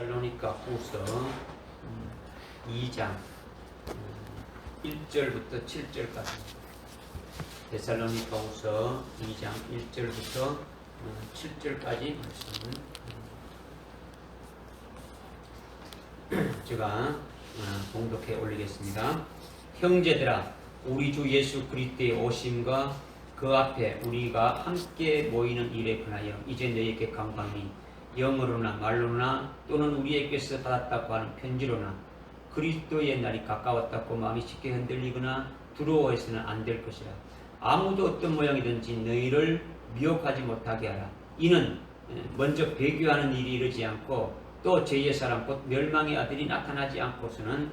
데살로니가 후서 2장 1절부터 7절까지. 데살로니가 후서 2장 1절부터 7절까지 말씀을 제가 봉독해 올리겠습니다. 형제들아, 우리 주 예수 그리스도의 오심과 그 앞에 우리가 함께 모이는 일에 관하여 이제 너희에게 간구하니, 영어로나 말로나 또는 우리에게서 받았다고 하는 편지로나 그리스도의 날이 가까웠다고 마음이 쉽게 흔들리거나 두려워해서는 안 될 것이라. 아무도 어떤 모양이든지 너희를 미혹하지 못하게 하라. 이는 먼저 배교하는 일이 이르지 않고 또 제2의 사람 곧 멸망의 아들이 나타나지 않고서는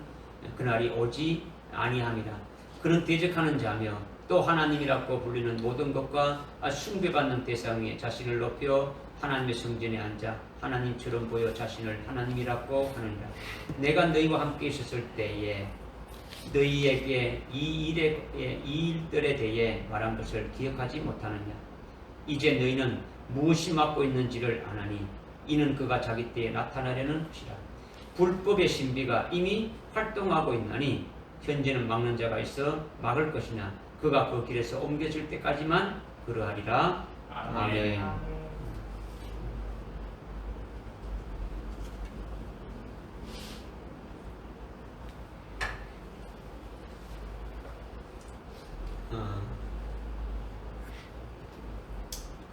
그날이 오지 아니함이라. 그는 대적하는 자며 또 하나님이라고 불리는 모든 것과 숭배받는 대상 위에 자신을 높여 하나님의 성전에 앉아 하나님처럼 보여 자신을 하나님이라고 하느니라. 내가 너희와 함께 있었을 때에 너희에게 이 일들에 대해 말한 것을 기억하지 못하느냐. 이제 너희는 무엇이 맡고 있는지를 아나니 이는 그가 자기 때에 나타나려는 것이라. 불법의 신비가 이미 활동하고 있나니 현재는 막는 자가 있어 막을 것이나 그가 그 길에서 옮겨질 때까지만 그러하리라. 아멘.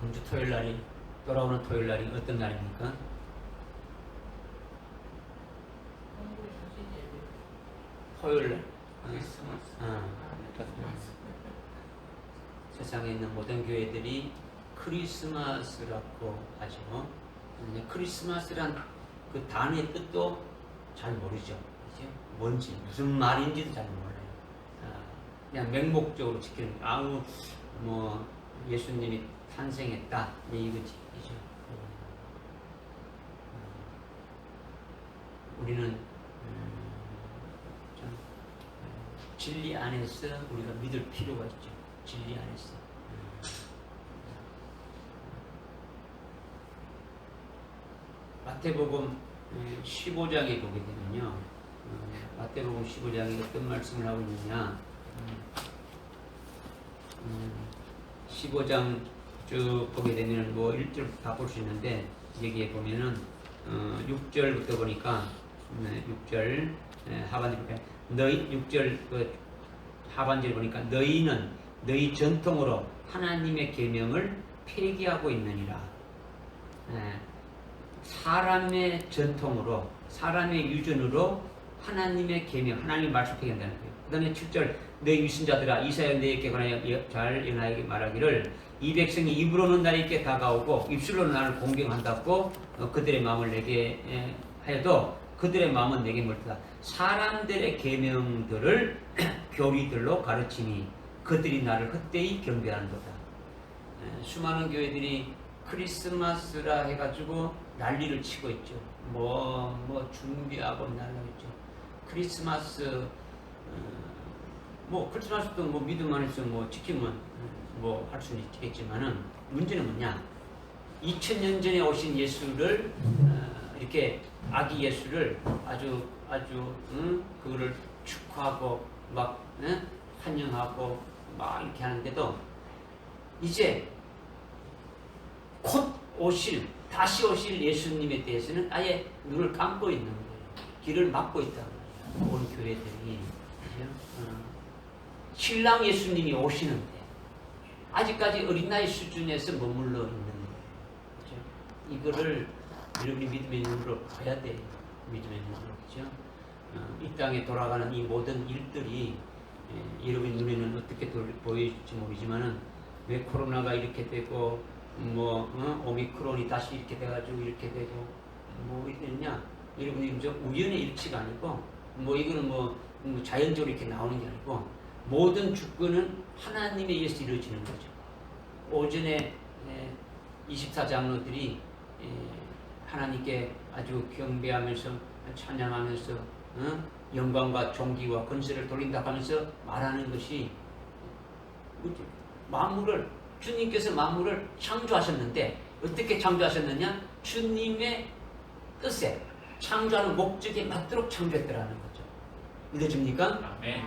금주 토요일 날이, 돌아오는 토요일 날이 어떤 날입니까? 토요일 날. 세상에 있는 모든 교회들이 크리스마스라고 하죠. 크리스마스란 그 단어의 뜻도 잘 모르죠. 그죠? 뭔지, 무슨 말인지도 잘 몰라요. 그냥 맹목적으로 지키는, 뭐, 예수님이 탄생했다, 이거지. 그죠? 우리는 좀 진리 안에서 우리가 믿을 필요가 있죠. 진리 안에서. 마태복음 15장에 보게 되면요. 마태복음 15장에 어떤 말씀을 하고 있느냐. 15장 쭉 보게 되면 뭐 1절 다 볼 수 있는데, 여기에 보면은 6절부터 보니까 6절 하반절 보니까 6절 그 하반절 보니까 너희는 너희 전통으로 하나님의 계명을 폐기하고 있느니라. 사람의 전통으로, 사람의 유전으로 하나님의 계명, 하나님의 말씀 폐기한다는 거예요. 그 다음에 7절 너희 유신자들아, 이사야 너희에게 관하여 잘 연하에게 말하기를 이 백성이 입으로는 나에게 다가오고 입술로는 나를 공경한다고 그들의 마음을 내게 하여도 그들의 마음은 내게 멀다. 사람들의 계명들을 교리들로 가르치니 그들이 나를 헛되이 경배하는도다. 수많은 교회들이 크리스마스라 해가지고 난리를 치고 있죠. 뭐 준비하고 난리가 있죠. 크리스마스 뭐 크리스마스도 뭐 믿음 안에서 뭐 지키면 뭐 할 수는 있겠지만은 문제는 뭐냐? 2000년 전에 오신 예수를 이렇게 아기 예수를 아주 그거를 축하하고 막 환영하고 막 이렇게 하는데도 이제 곧 다시 오실 예수님에 대해서는 아예 눈을 감고 있는 거예요. 길을 막고 있다는 거예요. 온 교회들이. 신랑 예수님이 오시는데 아직까지 어린 나이 수준에서 머물러 있는 거예요. 그렇죠? 이거를 여러분이 믿음의 눈으로 봐야 돼요. 믿음의 눈으로. 그렇죠? 이 땅에 돌아가는 이 모든 일들이 여러분 눈에는 어떻게 보일지 모르지만은 왜 코로나가 이렇게 되고 오미크론이 다시 이렇게 돼가지고 이렇게 되고 뭐 이랬냐? 여러분이 우연의 일치가 아니고 이거는 자연적으로 이렇게 나오는 게 아니고 모든 주권은 하나님에 의해서 이루어지는 거죠. 오전에 24장로들이 하나님께 아주 경배하면서 찬양하면서 영광과 존귀와 건설을 돌린다 하면서 말하는 것이 주님께서 만물을 창조하셨는데 어떻게 창조하셨느냐? 주님의 뜻에 창조하는 목적에 맞도록 창조했더라는 거죠. 믿어집니까? 아멘.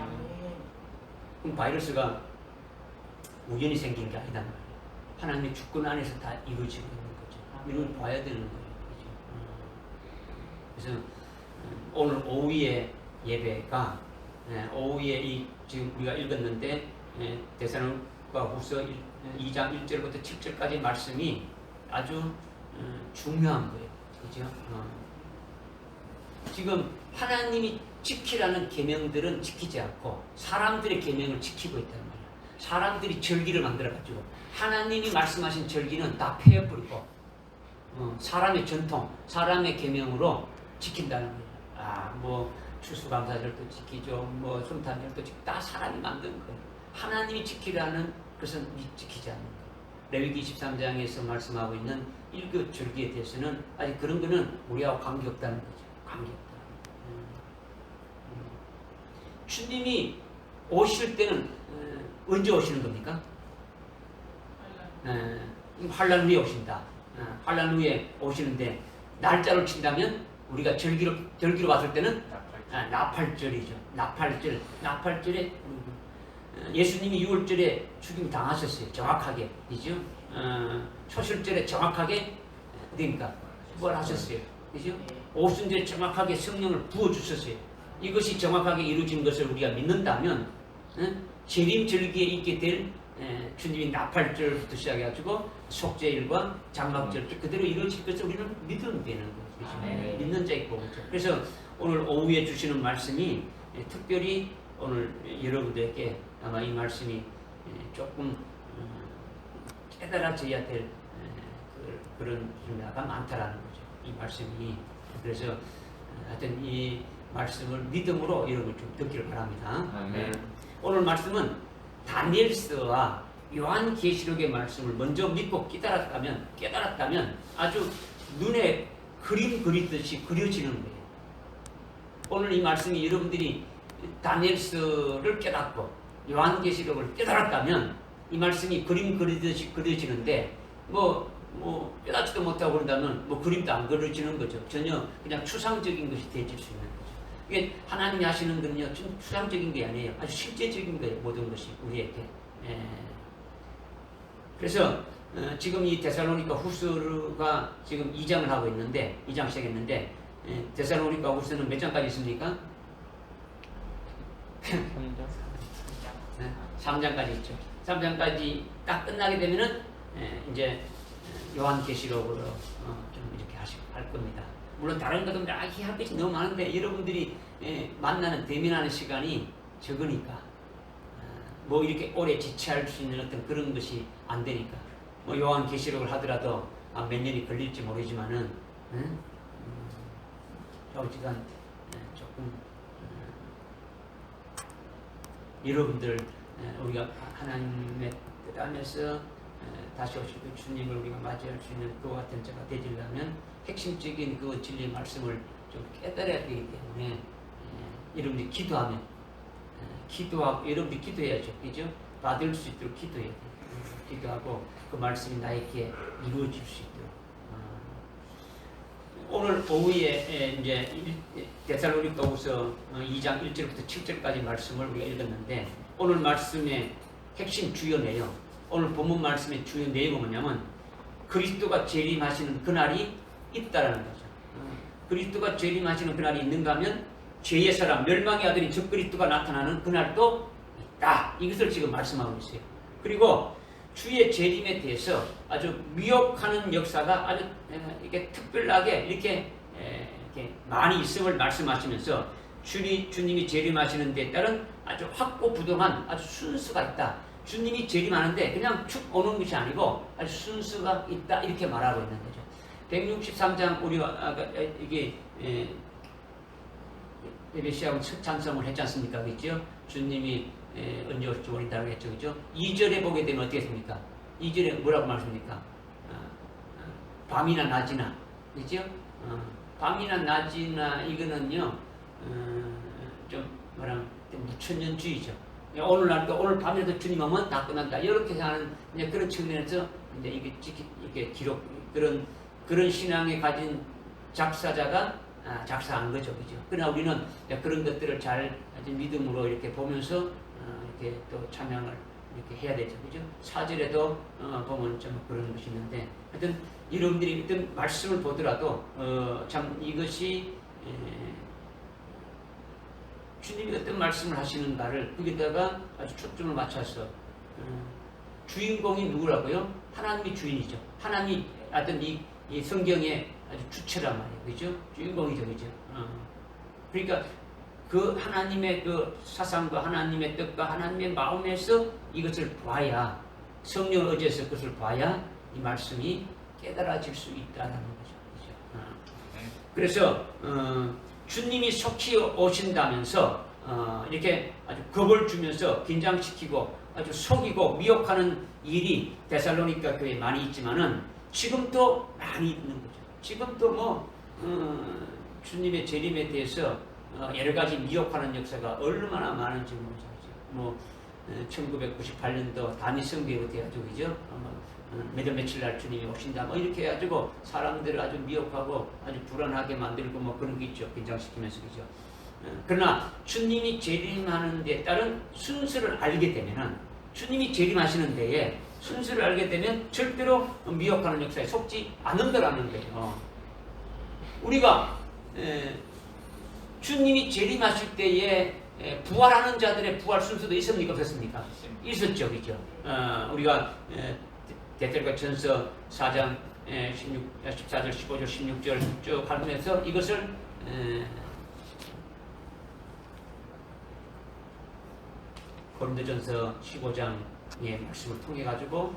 그럼 바이러스가 우연히 생긴 게 아니단 말이에요. 하나님의 주권 안에서 다 이루어지고 있는 거죠. 이걸 봐야 되는 거예요. 그죠? 그래서 오늘 오후의 예배가 오후에 이 지금 우리가 읽었는데 데살로니가 후서 2장 1절부터 7절까지 말씀이 아주 중요한 거예요. 그죠? 지금 하나님이 지키라는 계명들은 지키지 않고 사람들의 계명을 지키고 있다는 거예요. 사람들이 절기를 만들어가지고 하나님이 말씀하신 절기는 다 폐해버리고 사람의 전통, 사람의 계명으로 지킨다는 거예요. 뭐 추수감사절도 지키죠, 뭐 성탄절도 지키고 다 사람이 만든 거예요. 하나님이 지키라는 것은 지키지 않는 거예요. 레위기 23장에서 말씀하고 있는 일곱 절기에 대해서는 아직 그런 거는 우리하고 관계없다는 거죠. 관계없다. 주님이 오실 때는 언제 오시는 겁니까? 환란 후에 오신다. 환란 후에 오시는데 날짜를 친다면 우리가 절기로 봤을 때는 나팔절이죠. 나팔절에 예수님이 6월절에 죽임 당하셨어요. 정확하게, 그죠? 초실절에 정확하게 그러니까 뭘 하셨어요, 그죠? 오순절에 정확하게 성령을 부어 주셨어요. 이것이 정확하게 이루어진 것을 우리가 믿는다면 재림절기에 있게 될 주님이 나팔절부터 시작해가지고 속죄일과 장막절 그대로 이루어질 것을 우리는 믿으면 되는 거죠. 믿는 자의 복이죠. 그래서 오늘 오후에 주시는 말씀이 특별히 오늘 여러분들에게 아마 이 말씀이 조금 깨달아져야 될 그런 분야가 많다라는 거죠. 이 말씀이. 그래서 하여튼 이 말씀을 믿음으로 여러분 좀 듣기를 바랍니다. 오늘 말씀은 다니엘서와 요한계시록의 말씀을 먼저 믿고 깨달았다면 아주 눈에 그림 그리듯이 그려지는 거예요. 오늘 이 말씀이 여러분들이 다니엘서를 깨닫고 요한계시록을 깨달았다면 이 말씀이 그림 그리듯이 그려지는데 뭐 깨닫지도 못하고 그런다면 뭐 그림도 안 그려지는 거죠. 전혀 그냥 추상적인 것이 되어질 수 있는 거죠. 이게 하나님이 하시는 건요 좀 추상적인 게 아니에요. 아주 실제적인 거예요. 모든 것이 우리에게. 그래서 지금 이 데살로니가 후서가 지금 2장을 하고 있는데 2장 시작했는데 데살로니가 후서는 몇 장까지 있습니까? 3장까지 있죠. 3장까지 딱 끝나게 되면은 이제 요한계시록으로 좀 이렇게 할 겁니다. 물론 다른 것도 할 것이 너무 많은데 여러분들이 만나는 대면하는 시간이 적으니까 뭐 이렇게 오래 지체할 수 있는 어떤 그런 것이 안 되니까 뭐 요한계시록을 하더라도 몇 년이 걸릴지 모르지만은 어지간 조금 여러분들 우리가 하나님의 뜻 안에서 다시 오실 그 주님을 우리가 맞이할 수 있는 그와 같은 자가 되려면 핵심적인 그 진리의 말씀을 좀 깨달아야 되기 때문에 여러분들이 기도하면 기도하고 여러분들이 기도해야죠. 그죠? 받을 수 있도록 기도해야 돼요. 기도하고 그 말씀이 나에게 이루어질 수 있도록. 오늘 오후에 이제 데살로니가후서 2장 1절부터 7절까지 말씀을 우리가 읽었는데 오늘 말씀의 핵심 주요 내용, 오늘 본문 말씀의 주요 내용은 뭐냐면 그리스도가 재림하시는 그날이 있다라는 거죠. 그리스도가 재림하시는 그날이 있는가 하면 죄의 사람, 멸망의 아들인 적 그리스도가 나타나는 그날도 있다. 이것을 지금 말씀하고 있어요. 그리고 주의 재림에 대해서 아주 미혹하는 역사가 아주 이렇게 특별하게 이렇게 많이 있음을 말씀하시면서 주님이 재림하시는 데에 따른 아주 확고부동한 아주 순수가 있다. 주님이 재림하는데 그냥 축 오는 것이 아니고 아주 순수가 있다. 이렇게 말하고 있는 거죠. 163장 우리가 아까 이게 예배시하고 첫 찬송을 했지 않습니까? 그렇죠? 주님이 언제 올지 모른다고 했죠. 그죠? 2절에 보게 되면 어떻게 됩니까? 2절에 뭐라고 말씀합니까? 밤이나 낮이나. 그죠? 밤이나 낮이나 이거는요, 좀 무천년주의죠. 오늘 밤에도 주님 오면 다 끝난다. 이렇게 하는 이제 그런 측면에서 이제 이게 기록, 그런 신앙에 가진 작사자가 작사한 거죠, 그죠? 그러나 우리는 그런 것들을 잘 믿음으로 이렇게 보면서 이렇게 또 찬양을 이렇게 해야 되죠, 그죠? 4절에도 보면 좀 그런 것이 있는데, 하여튼 여러분들이 어떤 말씀을 보더라도 참 이것이 주님이 어떤 말씀을 하시는가를 거기다가 아주 초점을 맞춰서 주인공이 누구라고요? 하나님이 주인이죠. 하나님이 어떤 이 성경의 아주 주체란 말이에요. 그죠? 주인공이죠. 그죠? 그러니까 그 하나님의 그 사상과 하나님의 뜻과 하나님의 마음에서 이것을 봐야, 성령을 의지해서 그것을 봐야 이 말씀이 깨달아질 수 있다는 거죠. 그죠? 그래서 주님이 속히 오신다면서 이렇게 아주 겁을 주면서 긴장시키고 아주 속이고 미혹하는 일이 데살로니가 교회에 많이 있지만은 지금도 많이 있는 거죠. 지금도 뭐 주님의 재림에 대해서 여러 가지 미혹하는 역사가 얼마나 많은지 모르죠. 뭐 1998년도 다니 성교회 어떻게 가지고 그죠? 몇 월 며칠 날 주님이 오신다 뭐 이렇게 해가지고 사람들을 아주 미혹하고 아주 불안하게 만들고 뭐 그런 게 있죠. 긴장시키면서 그죠. 그러나 주님이 재림하는 데 따른 순서를 알게 되면은, 주님이 재림하시는 데에 순서를 알게 되면 절대로 미혹하는 역사에 속지 않는다라는 거예요. 우리가 주님이 재림하실 때에 부활하는 자들의 부활 순서도 있습니까? 없었습니까? 있었죠. 그죠? 우리가 데살로니가 전서 4장 14절, 15절, 16절 쭉 하면서 이것을 고린도전서 15장의 말씀을 통해 가지고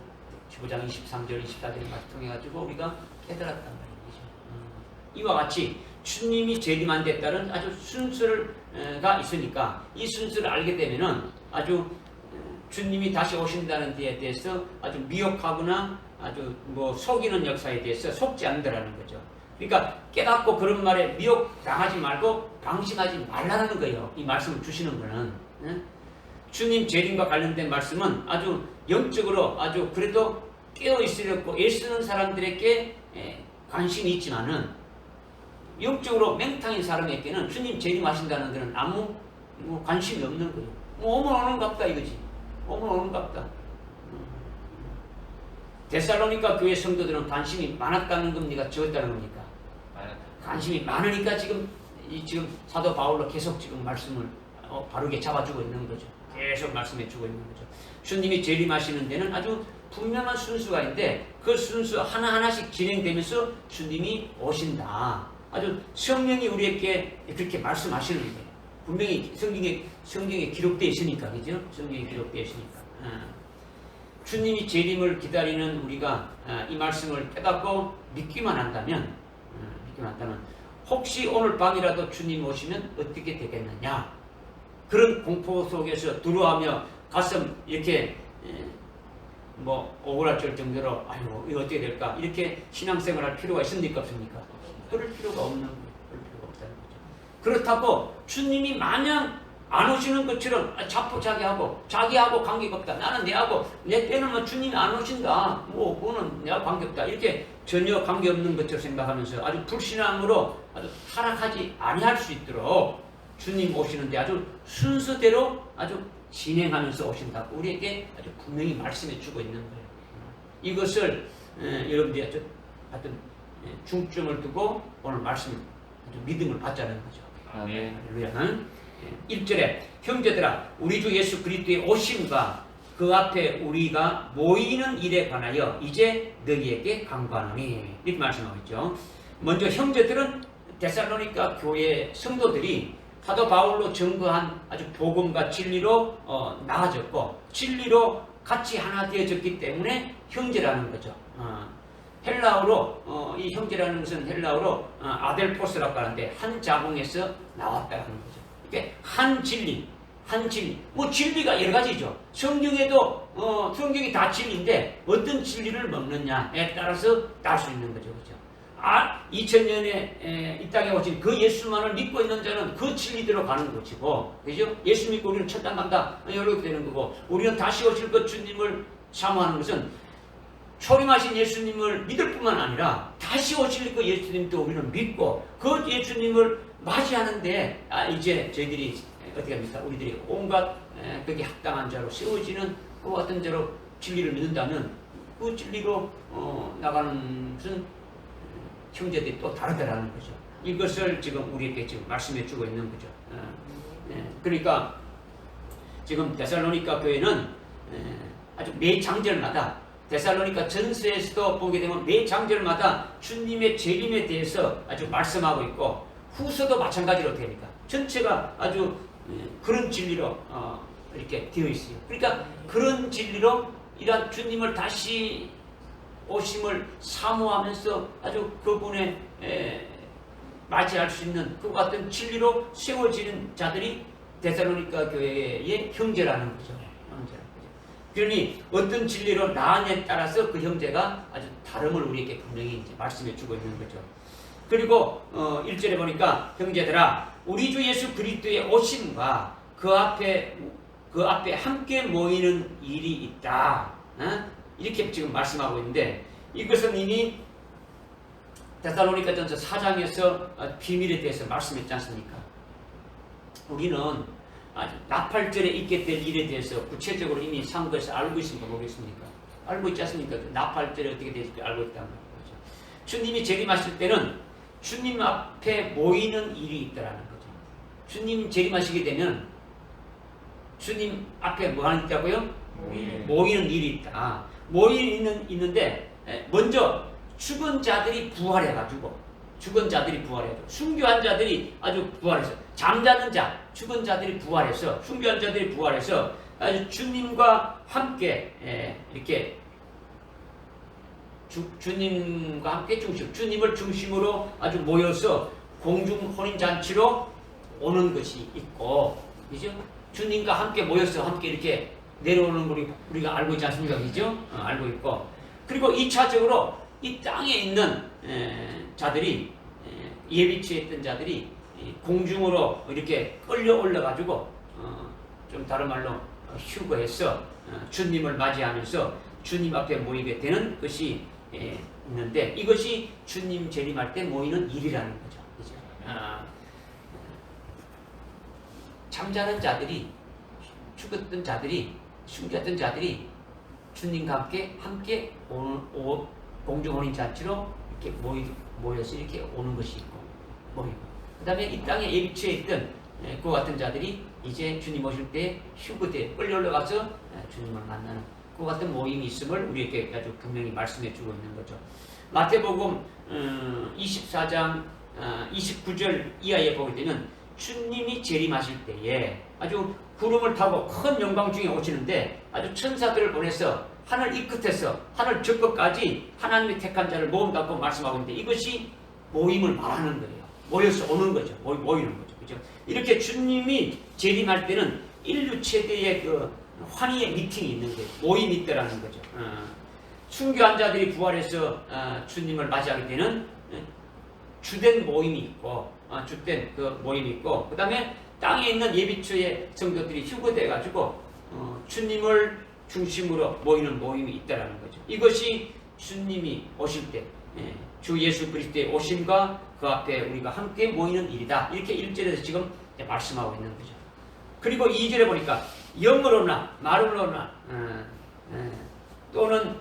15장 23절, 24절의 말씀을 통해 가지고 우리가 깨달았단 말이죠. 이와 같이 주님이 재림한 데 따른 아주 순서가 있으니까 이 순서를 알게 되면은 아주 주님이 다시 오신다는 데에 대해서 아주 미혹하거나 아주 뭐 속이는 역사에 대해서 속지 않는다라는 거죠. 그러니까 깨닫고 그런 말에 미혹당하지 말고 방심하지 말라는 거예요. 이 말씀을 주시는 거는. 주님 재림과 관련된 말씀은 아주 영적으로 아주 그래도 깨어있으려고 애쓰는 사람들에게 관심이 있지만은 영적으로 맹탕인 사람에게는 주님 재림하신다는 데는 아무 관심이 없는 거예요. 오면 오는갑다 이거지. 오면 오는갑다. 데살로니가 교회 성도들은 관심이 많았다는 겁니까? 적었다는 겁니까? 관심이 많으니까 지금 사도 바울로 계속 지금 말씀을 바르게 잡아주고 있는 거죠. 계속 말씀해주고 있는 거죠. 주님이 재림하시는 데는 아주 분명한 순수가 있는데 그 순수 하나하나씩 진행되면서 주님이 오신다. 아주 성령이 우리에게 그렇게 말씀하시는 거예요. 분명히 성경에 기록되어 있으니까, 그죠? 성경에 기록되어 있으니까. 주님이 재림을 기다리는 우리가 이 말씀을 깨닫고 믿기만 한다면, 혹시 오늘 밤이라도 주님 오시면 어떻게 되겠느냐? 그런 공포 속에서 두려워하며 가슴 이렇게 뭐 오그라질 정도로 아이고 이거 어떻게 될까? 이렇게 신앙생활 할 필요가 있습니까? 없습니까? 그럴 필요가 없는 거예요. 그럴 필요가 없다는 거죠. 그렇다고 주님이 마냥 안 오시는 것처럼 자기하고 관계가 없다. 나는 내 때는 뭐 주님이 안 오신다. 뭐 그거는 내가 관계없다. 이렇게 전혀 관계없는 것처럼 생각하면서 아주 불신앙으로 아주 타락하지 아니할 수 있도록 주님 오시는데 아주 순서대로 아주 진행하면서 오신다고 우리에게 아주 분명히 말씀해 주고 있는 거예요. 이것을 여러분들이 아주 중점을 두고 오늘 말씀 아주 믿음을 받자는 거죠. 아멘. 할렐루야는 1절에 형제들아 우리 주 예수 그리스도의 오심과 그 앞에 우리가 모이는 일에 관하여 이제 너희에게 간구하노니 이렇게 말씀하고 있죠. 먼저 형제들은 데살로니가 교회 성도들이 사도 바울로 증거한 아주 복음과 진리로 나아졌고 진리로 같이 하나 되어졌기 때문에 형제라는 거죠. 헬라어로 이 형제라는 것은 헬라어로 아델포스라고 하는데 한 자궁에서 나왔다는 거죠. 그러니까 한 진리. 뭐 진리가 여러 가지죠. 성경에도 성경이 다 진리인데 어떤 진리를 먹느냐에 따라서 딸 수 있는 거죠. 그죠? 2000년에 이 땅에 오신 그 예수만을 믿고 있는 자는 그 진리대로 가는 것이고, 그죠? 예수 믿고 우리는 천당 간다. 이렇게 되는 거고, 우리는 다시 오실 그 주님을 사모하는 것은 초림하신 예수님을 믿을 뿐만 아니라 다시 오실 그 예수님도 우리는 믿고 그 예수님을 맞이하는데 이제 저희들이 어떻게 합니까? 우리들이 온갖 거기에 합당한 자로 세워지는 그 어떤 자로 진리를 믿는다면 그 진리로 나가는 무슨 형제들이 또 다르다라는 거죠. 이것을 지금 우리에게 지금 말씀해 주고 있는 거죠. 그러니까 지금 데살로니가 교회는 아주 매 장절마다 데살로니가 전서에서도 보게 되면 매 장절마다 주님의 재림에 대해서 아주 말씀하고 있고 후서도 마찬가지로 됩니다. 전체가 아주 그런 진리로 이렇게 되어 있어요. 그러니까 그런 진리로 이러한 주님을 다시 오심을 사모하면서 아주 그분의 맞이할 수 있는 그 같은 진리로 세워지는 자들이 데살로니가 교회의 형제라는 거죠. 그러니 어떤 진리로 나아냐에 따라서 그 형제가 아주 다름을 우리에게 분명히 이제 말씀해 주고 있는 거죠. 그리고 1절에 보니까 형제들아 우리 주 예수 그리스도의 오심과 그 앞에 함께 모이는 일이 있다. 이렇게 지금 말씀하고 있는데 이것은 이미 데살로니가전서 4장에서 비밀에 대해서 말씀했지 않습니까? 우리는 나팔절에 있게 될 일에 대해서 구체적으로 이미 상고에서 알고 있습니까? 모르겠습니까? 알고 있지 않습니까? 나팔절에 어떻게 될지 알고 있다는 거죠. 주님이 재림하실 때는 주님 앞에 모이는 일이 있다는 거죠. 주님 재림하시게 되면 주님 앞에 뭐 하는 있다고요? 모이는 일이 있다. 있는데 먼저 죽은 자들이 부활해가지고 순교한 자들이 아주 부활해서 잠자는 자 죽은 자들이 부활해서 순교한 자들이 부활해서 아주 주님과 함께 이렇게 주님과 함께 주님을 중심으로 아주 모여서 공중 혼인 잔치로 오는 것이 있고, 그죠? 주님과 함께 모여서 함께 이렇게 내려오는 걸 우리가 알고 있지 않습니까? 그죠? 알고 있고, 그리고 2차적으로 이 땅에 있는 자들이 예비치에 있던 자들이 공중으로 이렇게 끌려 올라가지고 좀 다른 말로 휴거해서 주님을 맞이하면서 주님 앞에 모이게 되는 것이 있는데 이것이 주님 재림할 때 모이는 일이라는 거죠. 그죠? 잠자는 자들이 죽었던 자들이 숨겼던 자들이 주님과 함께 공중혼인 잔치로 이렇게 모여서 이렇게 오는 것이 있고 모이고 그 다음에 이 땅에 예비치에 있던 그 같은 자들이 이제 주님 오실 때 휴거돼 끌려 올라가서 주님을 만나는 그 같은 모임이 있음을 우리에게 아주 분명히 말씀해 주고 있는 거죠. 마태복음 24장 29절 이하에 보게 되면 주님이 재림하실 때에 아주 구름을 타고 큰 영광 중에 오시는데 아주 천사들을 보내서 하늘 이 끝에서 하늘 저 끝까지 하나님의 택한 자를 모은다고 말씀하고 있는데 이것이 모임을 말하는 거예요. 모여서 오는 거죠. 모이는 거죠. 그죠? 이렇게 주님이 재림할 때는 인류 최대의 그 환희의 미팅이 있는 거예요. 모임이 있다라는 거죠. 순교한 자들이 부활해서 주님을 맞이하게 되는 주된 모임이 있고, 주된 그 모임이 있고, 그 다음에 땅에 있는 예비초의 성도들이 휴거돼 가지고 주님을 중심으로 모이는 모임이 있다라는 거죠. 이것이 주님이 오실 때, 주 예수 그리스도의 오심과 그 앞에 우리가 함께 모이는 일이다. 이렇게 1절에서 지금 말씀하고 있는 거죠. 그리고 2절에 보니까 영어로나 말로나 또는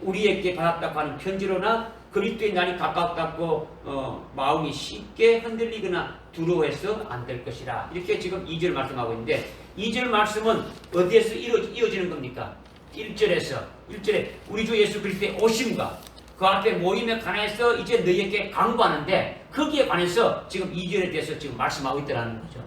우리에게 받았다고 하는 편지로나 그리스도의 날이 가깝다고 마음이 쉽게 흔들리거나 두려워해서 안 될 것이라. 이렇게 지금 2절 말씀하고 있는데 2절 말씀은 어디에서 이어지는 겁니까? 1절에 우리 주 예수 그리스도의 오심과 그 앞에 모임에 관해서 이제 너희에게 강구하는데 거기에 관해서 지금 2절에 대해서 지금 말씀하고 있다는 거죠.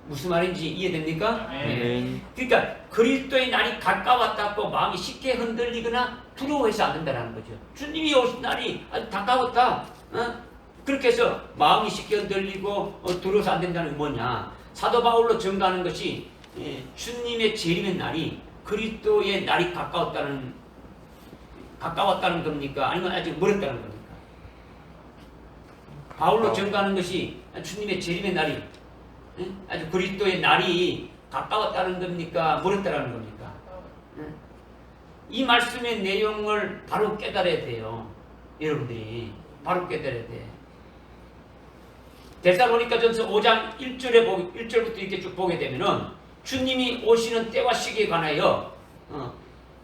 무슨 말인지 이해됩니까? 네. 그러니까 그리스도의 날이 가까웠다고 마음이 쉽게 흔들리거나 두려워해서 안 된다는 거죠. 주님이 오신 날이 아주 가까웠다. 그렇게 해서 마음이 쉽게 흔들리고 두려워서 안 된다는 게 뭐냐. 사도 바울로 증거하는 것이 주님의 재림의 날이 그리스도의 날이 가까웠다는 겁니까? 아니면 아직 멀었다는 겁니까? 바울로 증거하는 것이 주님의 재림의 날이 아주 그리스도의 날이 가까웠다는 겁니까? 멀었다는 겁니까? 이 말씀의 내용을 바로 깨달아야 돼요. 여러분들이 바로 깨달아야 돼. 데살로니가전서 5장 1절부터 이렇게 쭉 보게 되면은 주님이 오시는 때와 시기에 관하여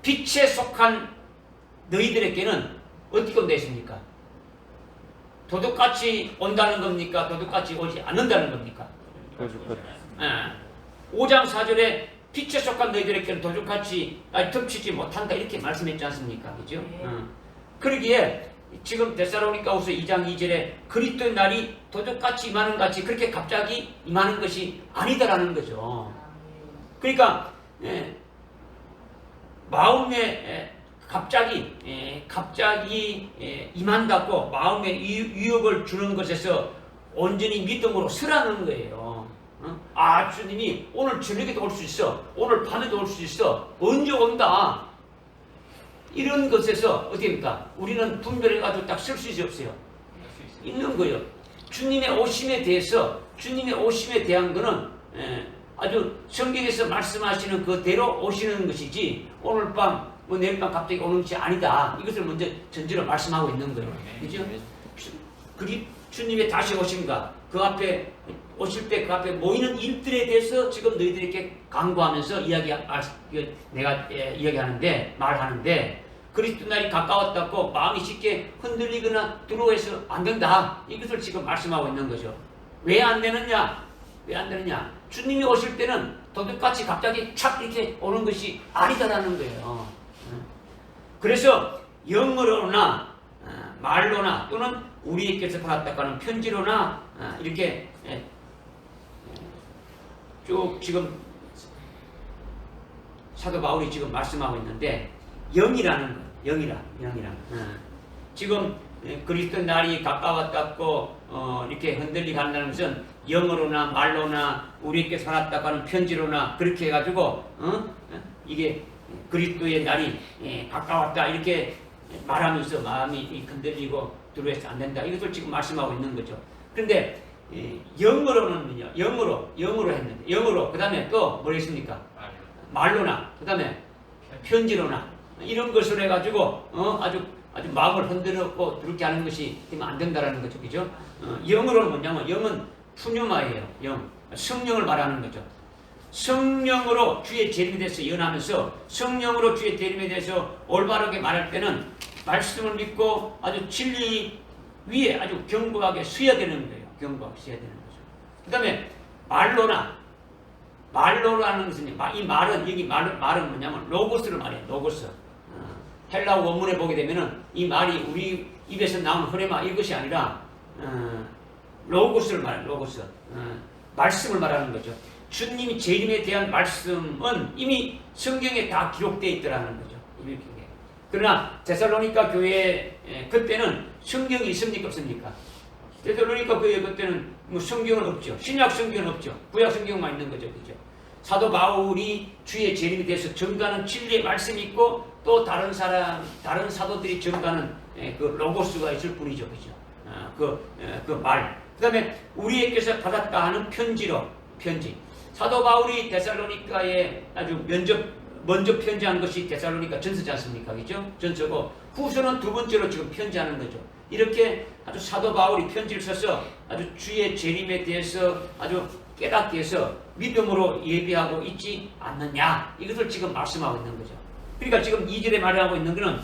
빛에 속한 너희들에게는 어떻게 되십니까? 도둑같이 온다는 겁니까? 도둑같이 오지 않는다는 겁니까? 5장 4절에 빛에 속한 너희들에게는 도둑같이 덮치지 못한다 이렇게 말씀했지 않습니까? 그죠? 그러기에 지금 데살로니가후서 2장 2절에 그리스도의 날이 도둑같이 임하는 같이 그렇게 갑자기 임하는 것이 아니다라는 거죠. 그러니까 마음에 갑자기 임한다고 마음에 위협을 주는 것에서 온전히 믿음으로 서라는 거예요. 아, 주님이 오늘 저녁에도 올 수 있어. 오늘 밤에도 올 수 있어. 언제 온다. 이런 것에서 어떻게 합니까? 우리는 분별해가지고 딱 쓸 수 있어요, 없어요? 있는 거예요. 주님의 오심에 대해서, 주님의 오심에 대한 거는 아주 성경에서 말씀하시는 그대로 오시는 것이지 오늘 밤, 뭐 내일 밤 갑자기 오는 것이 아니다. 이것을 먼저 전제로 말씀하고 있는 거예요. 그죠? 주님의 다시 오심과 그 앞에 오실 때 그 앞에 모이는 일들에 대해서 지금 너희들에게 강구하면서 내가 이야기하는데 말하는데 그리스도 날이 가까웠다고 마음이 쉽게 흔들리거나 두려워해서 안 된다. 이것을 지금 말씀하고 있는 거죠. 왜 안 되느냐? 왜 안 되느냐? 주님이 오실 때는 도둑같이 갑자기 착 이렇게 오는 것이 아니다라는 거예요. 그래서 영어로나 말로나 또는 우리에게서 받았다고 하는 편지로나 이렇게 쭉 지금 사도 바울이 지금 말씀하고 있는데 영이라는 거, 영이라. 지금 그리스도 날이 가까웠다고 이렇게 흔들리게 한다는 것은 영어로나 말로나 우리에게서 받았다고 하는 편지로나 그렇게 해가지고 이게 그리스도의 날이 가까웠다 이렇게 말하면서 마음이 흔들리고 두려워해서 안 된다. 이것을 지금 말씀하고 있는 거죠. 그런데 영어로는요. 영어로 했는데 영어로 그 다음에 또 뭘 했습니까? 말로나 그 다음에 편지로나 이런 것을 해가지고 아주 마음을 흔들었고 두렵게 하는 것이 되면 안 된다라는 거죠. 그죠? 영어로는 뭐냐면 영은 푸뉴마예요. 성령을 말하는 거죠. 성령으로 주의 재림에 대해서 예언하면서 성령으로 주의 재림에 대해서 올바르게 말할 때는 말씀을 믿고 아주 진리 위에 아주 견고하게 서야 되는 거예요. 견고하게 서야 되는 거죠. 그 다음에 말로라는 것은 이 말은 여기 말은 뭐냐면 로고스를 말해요. 로고스. 헬라어 원문에 보게 되면은 이 말이 우리 입에서 나온 흐레마 이것이 아니라 로고스를 말해요. 로고스. 말씀을 말하는 거죠. 주님이 재림에 대한 말씀은 이미 성경에 다 기록되어 있더라는 거죠. 그러나 데살로니가 교회 그때는 성경이 있습니까? 없습니까? 데살로니가 교회 그때는 뭐 성경은 없죠. 신약 성경은 없죠. 구약 성경만 있는 거죠. 그죠? 사도 바울이 주의 재림에 대해서 전가하는 진리의 말씀이 있고 또 다른 사도들이 전가하는 그 로고스가 있을 뿐이죠. 그죠? 그 말. 그 다음에 우리에게서 받았다 하는 편지. 사도 바울이 데살로니가에 아주 먼저 편지한 것이 데살로니가 전서지 않습니까? 그죠? 전서고 후서는 두 번째로 지금 편지하는 거죠. 이렇게 아주 사도 바울이 편지를 써서 아주 주의 재림에 대해서 아주 깨닫게 해서 믿음으로 예비하고 있지 않느냐 이것을 지금 말씀하고 있는 거죠. 그러니까 지금 2절에 말하고 있는 것은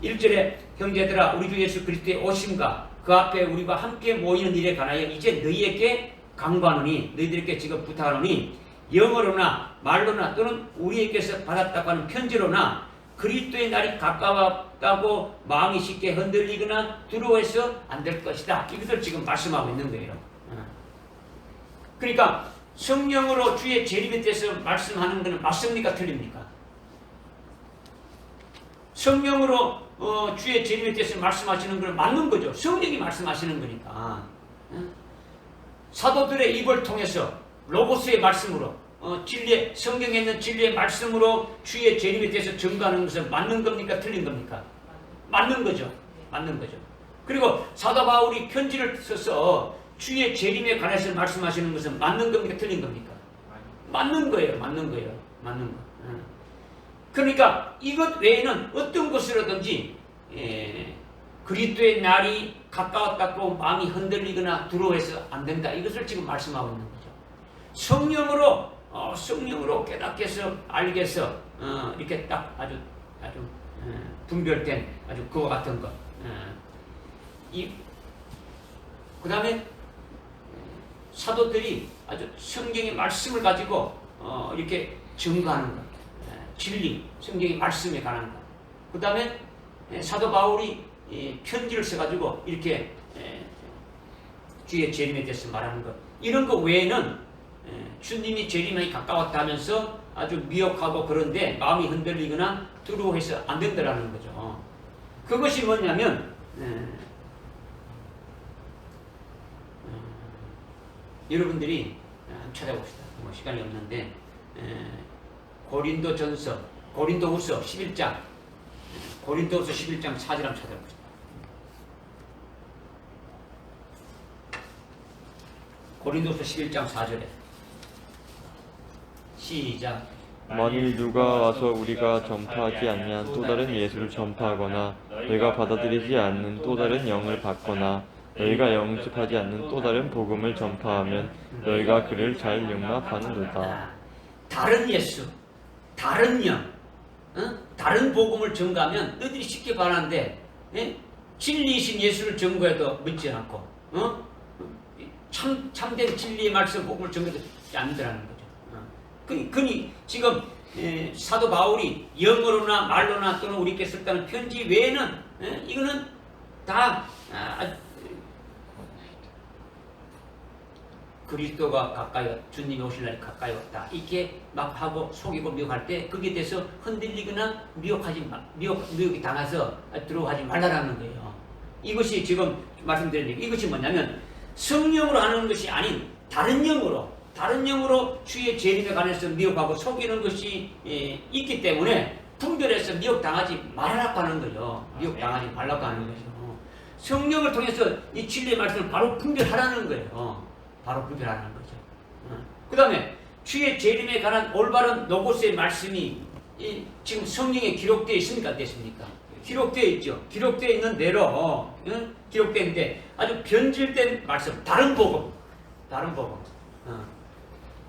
1절에 형제들아 우리 주 예수 그리스도의 오심과 그 앞에 우리가 함께 모이는 일에 관하여 이제 너희에게 강구하노니 너희들에게 지금 부탁하노니 영어로나 말로나 또는 우리에게서 받았다고 하는 편지로나 그리스도의 날이 가까웠다고 마음이 쉽게 흔들리거나 두려워해서 안 될 것이다. 이것을 지금 말씀하고 있는 거예요. 그러니까 성령으로 주의 재림에 대해서 말씀하는 것은 맞습니까? 틀립니까? 성령으로 주의 재림에 대해서 말씀하시는 것은 맞는 거죠. 성령이 말씀하시는 거니까. 사도들의 입을 통해서 로고스의 말씀으로 성경에 있는 진리의 말씀으로 주의 재림에 대해서 증거하는 것은 맞는 겁니까? 틀린 겁니까? 맞는 거죠. 맞는 거죠. 그리고 사도 바울이 편지를 써서 주의 재림에 관해서 말씀하시는 것은 맞는 겁니까? 틀린 겁니까? 맞는 거예요. 맞는 거예요. 맞는 거. 그러니까 이것 외에는 어떤 것으로든지 그리스도의 날이 가까웠다고 마음이 흔들리거나 두려워해서 안 된다. 이것을 지금 말씀하고 있는 거죠. 성령으로 깨닫게 해서 알게 해서 이렇게 딱 아주 분별된 아주 그와 같은 것. 그 다음에 사도들이 아주 성경의 말씀을 가지고 이렇게 증거하는 것. 진리, 성경의 말씀에 관한 것. 그 다음에 사도 바울이 편지를 써가지고 이렇게 주의 재림에 대해서 말하는 것. 이런 것 외에는 주님이 재림에 가까웠다 하면서 아주 미혹하고 그런데 마음이 흔들리거나 두려워해서 안 된다라는 거죠. 그것이 뭐냐면 여러분들이 찾아봅시다. 뭐 시간이 없는데 고린도후서 11장 4절 한번 찾아봅시다. 고린도후서 11장 4절에 시작. 만일 누가 와서 우리가 전파하지 아니한 또 다른 예수를 전파하거나 너희가 받아들이지 않는 또 다른 영을 받거나 너희가 영접하지 않는 또 다른 복음을 전파하면 너희가 그를 잘 용납하는도다. 다른 예수, 다른 영, 다른 복음을 전가하면 너희들이 쉽게 반하는데 진리이신 예수를 전거해도 믿지 않고 참된 진리의 말씀 복음을 전거해도 안 되라는 거죠. 그니 지금 사도 바울이 영어로나 말로나 또는 우리께 썼다는 편지 외에는 이거는 다 그리스도가 가까이 주님이 오실 날이 가까이 왔다. 이렇게 막 하고 속이고 미혹할 때 거기에 대해서 흔들리거나 미혹이 당해서 들어하지 말라라는 거예요. 이것이 지금 말씀드린 얘기. 이것이 뭐냐면 성령으로 하는 것이 아닌 다른 영으로 주의 재림에 관해서 미혹하고 속이는 것이 있기 때문에 분별해서 미혹당하지 말라고 하는 거죠. 미혹당하지 말라고 하는 거죠. 성령을 통해서 이 진리의 말씀을 바로 분별하라는 거예요. 바로 분별하는 거죠. 그 다음에 주의 재림에 관한 올바른 노고스의 말씀이 지금 성경에 기록되어 있습니까? 안 됐습니까? 기록되어 있죠. 기록되어 있는 대로 기록되어 있는데 아주 변질된 말씀, 다른 복음.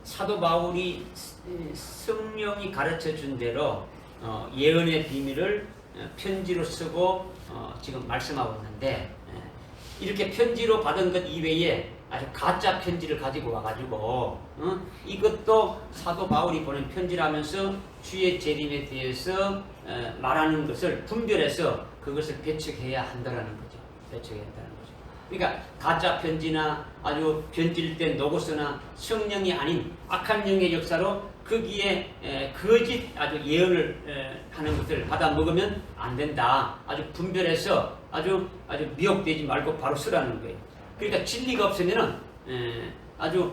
사도 바울이 성령이 가르쳐 준 대로 예언의 비밀을 편지로 쓰고 지금 말씀하고 있는데 이렇게 편지로 받은 것 이외에 아주 가짜 편지를 가지고 와가지고 이것도 사도 바울이 보낸 편지라면서 주의 재림에 대해서 말하는 것을 분별해서 그것을 배척해야 한다는 거죠. 배척해야 한다는 거죠. 그러니까 가짜 편지나 아주 변질된 노고서나 성령이 아닌 악한 영의 역사로 거기에 거짓 아주 예언을 하는 것을 받아 먹으면 안 된다. 아주 분별해서 아주 미혹되지 말고 바로 쓰라는 거예요. 그러니까 진리가 없으면은 아주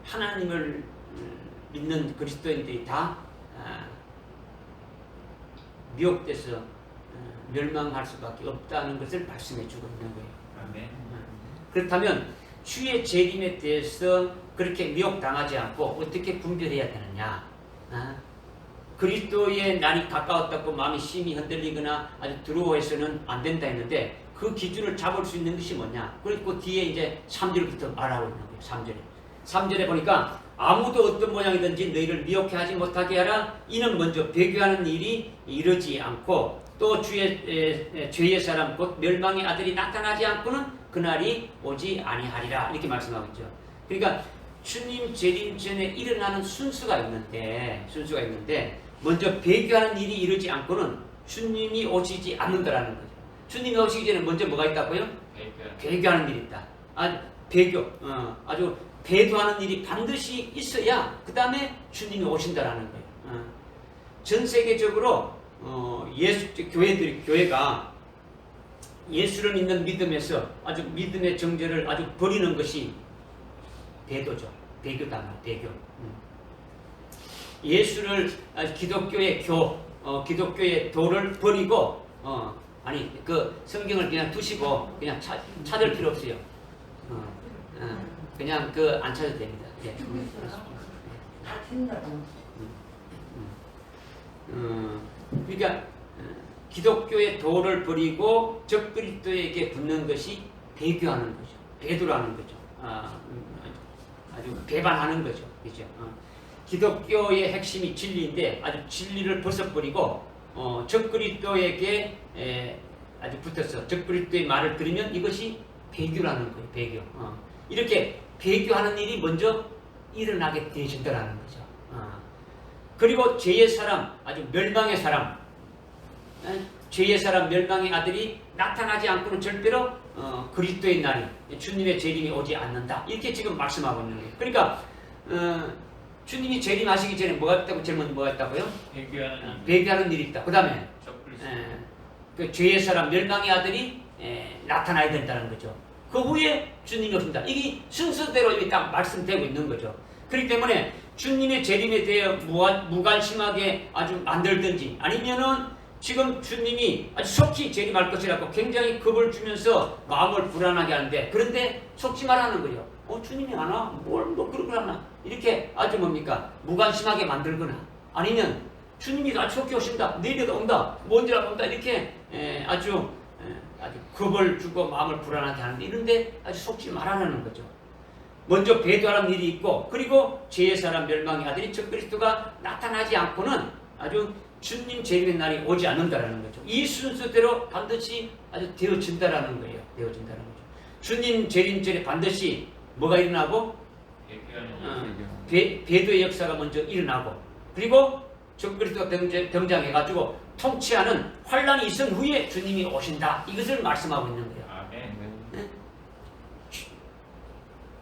하나님을 믿는 그리스도인들이 다 미혹돼서 멸망할 수밖에 없다는 것을 말씀해 주고 있는 거예요. 아멘. 그렇다면 주의 재림에 대해서 그렇게 미혹당하지 않고 어떻게 분별해야 되느냐? 그리스도의 날이 가까웠다고 마음이 심히 흔들리거나 아주 두려워해서는 안 된다 했는데 그 기준을 잡을 수 있는 것이 뭐냐? 그리고 뒤에 이제 3절부터 말하고 있는 거예요. 3절에 보니까 아무도 어떤 모양이든지 너희를 미혹해 하지 못하게 하라. 이는 먼저 배교하는 일이 이르지 않고 또 죄의 사람 곧 멸망의 아들이 나타나지 않고는 그날이 오지 아니하리라. 이렇게 말씀하고 있죠. 그러니까 주님 재림 전에 일어나는 순수가 있는데 먼저 배교하는 일이 이르지 않고는 주님이 오시지 않는다라는 거죠. 주님이 오시기 전에 먼저 뭐가 있다고요? 배교하는 일이 있다. 아주 배도하는 일이 반드시 있어야 그 다음에 주님이 오신다라는 거예요. 전 세계적으로 교회가 예수를 믿는 믿음에서 아주 믿음의 정죄를 아주 버리는 것이 배도죠. 배교다. 배교. 예수를 기독교의 기독교의 도를 버리고 그 성경을 그냥 두시고 그냥 찾을 필요 없어요. 그냥 안 찾아도 됩니다. 예. 다 된다고. 그러니까 기독교의 도를 버리고 적그리스도에게 붙는 것이 배교하는 거죠. 배도라는 거죠. 아주 배반하는 거죠. 그죠? 기독교의 핵심이 진리인데 아주 진리를 벗어버리고 적그리스도에게 아주 붙어서 적그리스도의 말을 들으면 이것이 배교라는 거예요. 배교. 이렇게 배교하는 일이 먼저 일어나게 되어진다는 거죠. 그리고 죄의 사람, 아주 멸망의 사람, 죄의 사람, 멸망의 아들이 나타나지 않고는 절대로 그리스도의 날이, 주님의 재림이 오지 않는다. 이렇게 지금 말씀하고 있는 거예요. 그러니까 주님이 재림하시기 전에 뭐가 있다고, 제일 먼저 뭐가 있다고요? 배교하는 일이 있다. 그 다음에 그 죄의 사람, 멸망의 아들이 나타나야 된다는 거죠. 그 후에 주님이 오신다. 이게 순서대로 이미 딱 말씀되고 있는 거죠. 그렇기 때문에 주님의 재림에 대해 무관심하게 아주 만들든지 아니면은 지금 주님이 아주 속히 재림할 것이라고 굉장히 겁을 주면서 마음을 불안하게 하는데, 그런데 속지 말라는 거예요. 주님이 안 와? 뭐 그렇게 하나? 이렇게 아주 뭡니까? 무관심하게 만들거나 아니면 주님이 아주 속히 오신다. 내일에도 온다. 뭔지라도 온다. 이렇게 아주 겁을 주고 마음을 불안하게 하는데, 이런데 아주 속지 말라는 거죠. 먼저 배도하는 일이 있고, 그리고 죄의 사람 멸망의 아들이 적그리스도가 나타나지 않고는 아주 주님 재림의 날이 오지 않는다라는 거죠. 이 순서대로 반드시 아주 되어진다라는 거예요. 되어진다는 거죠. 주님 재림 전에 반드시 뭐가 일어나고? 배도의 역사가 먼저 일어나고, 그리고 적그리스도가 등장해가지고 통치하는 환란이 있은 후에 주님이 오신다. 이것을 말씀하고 있는 거예요. 네?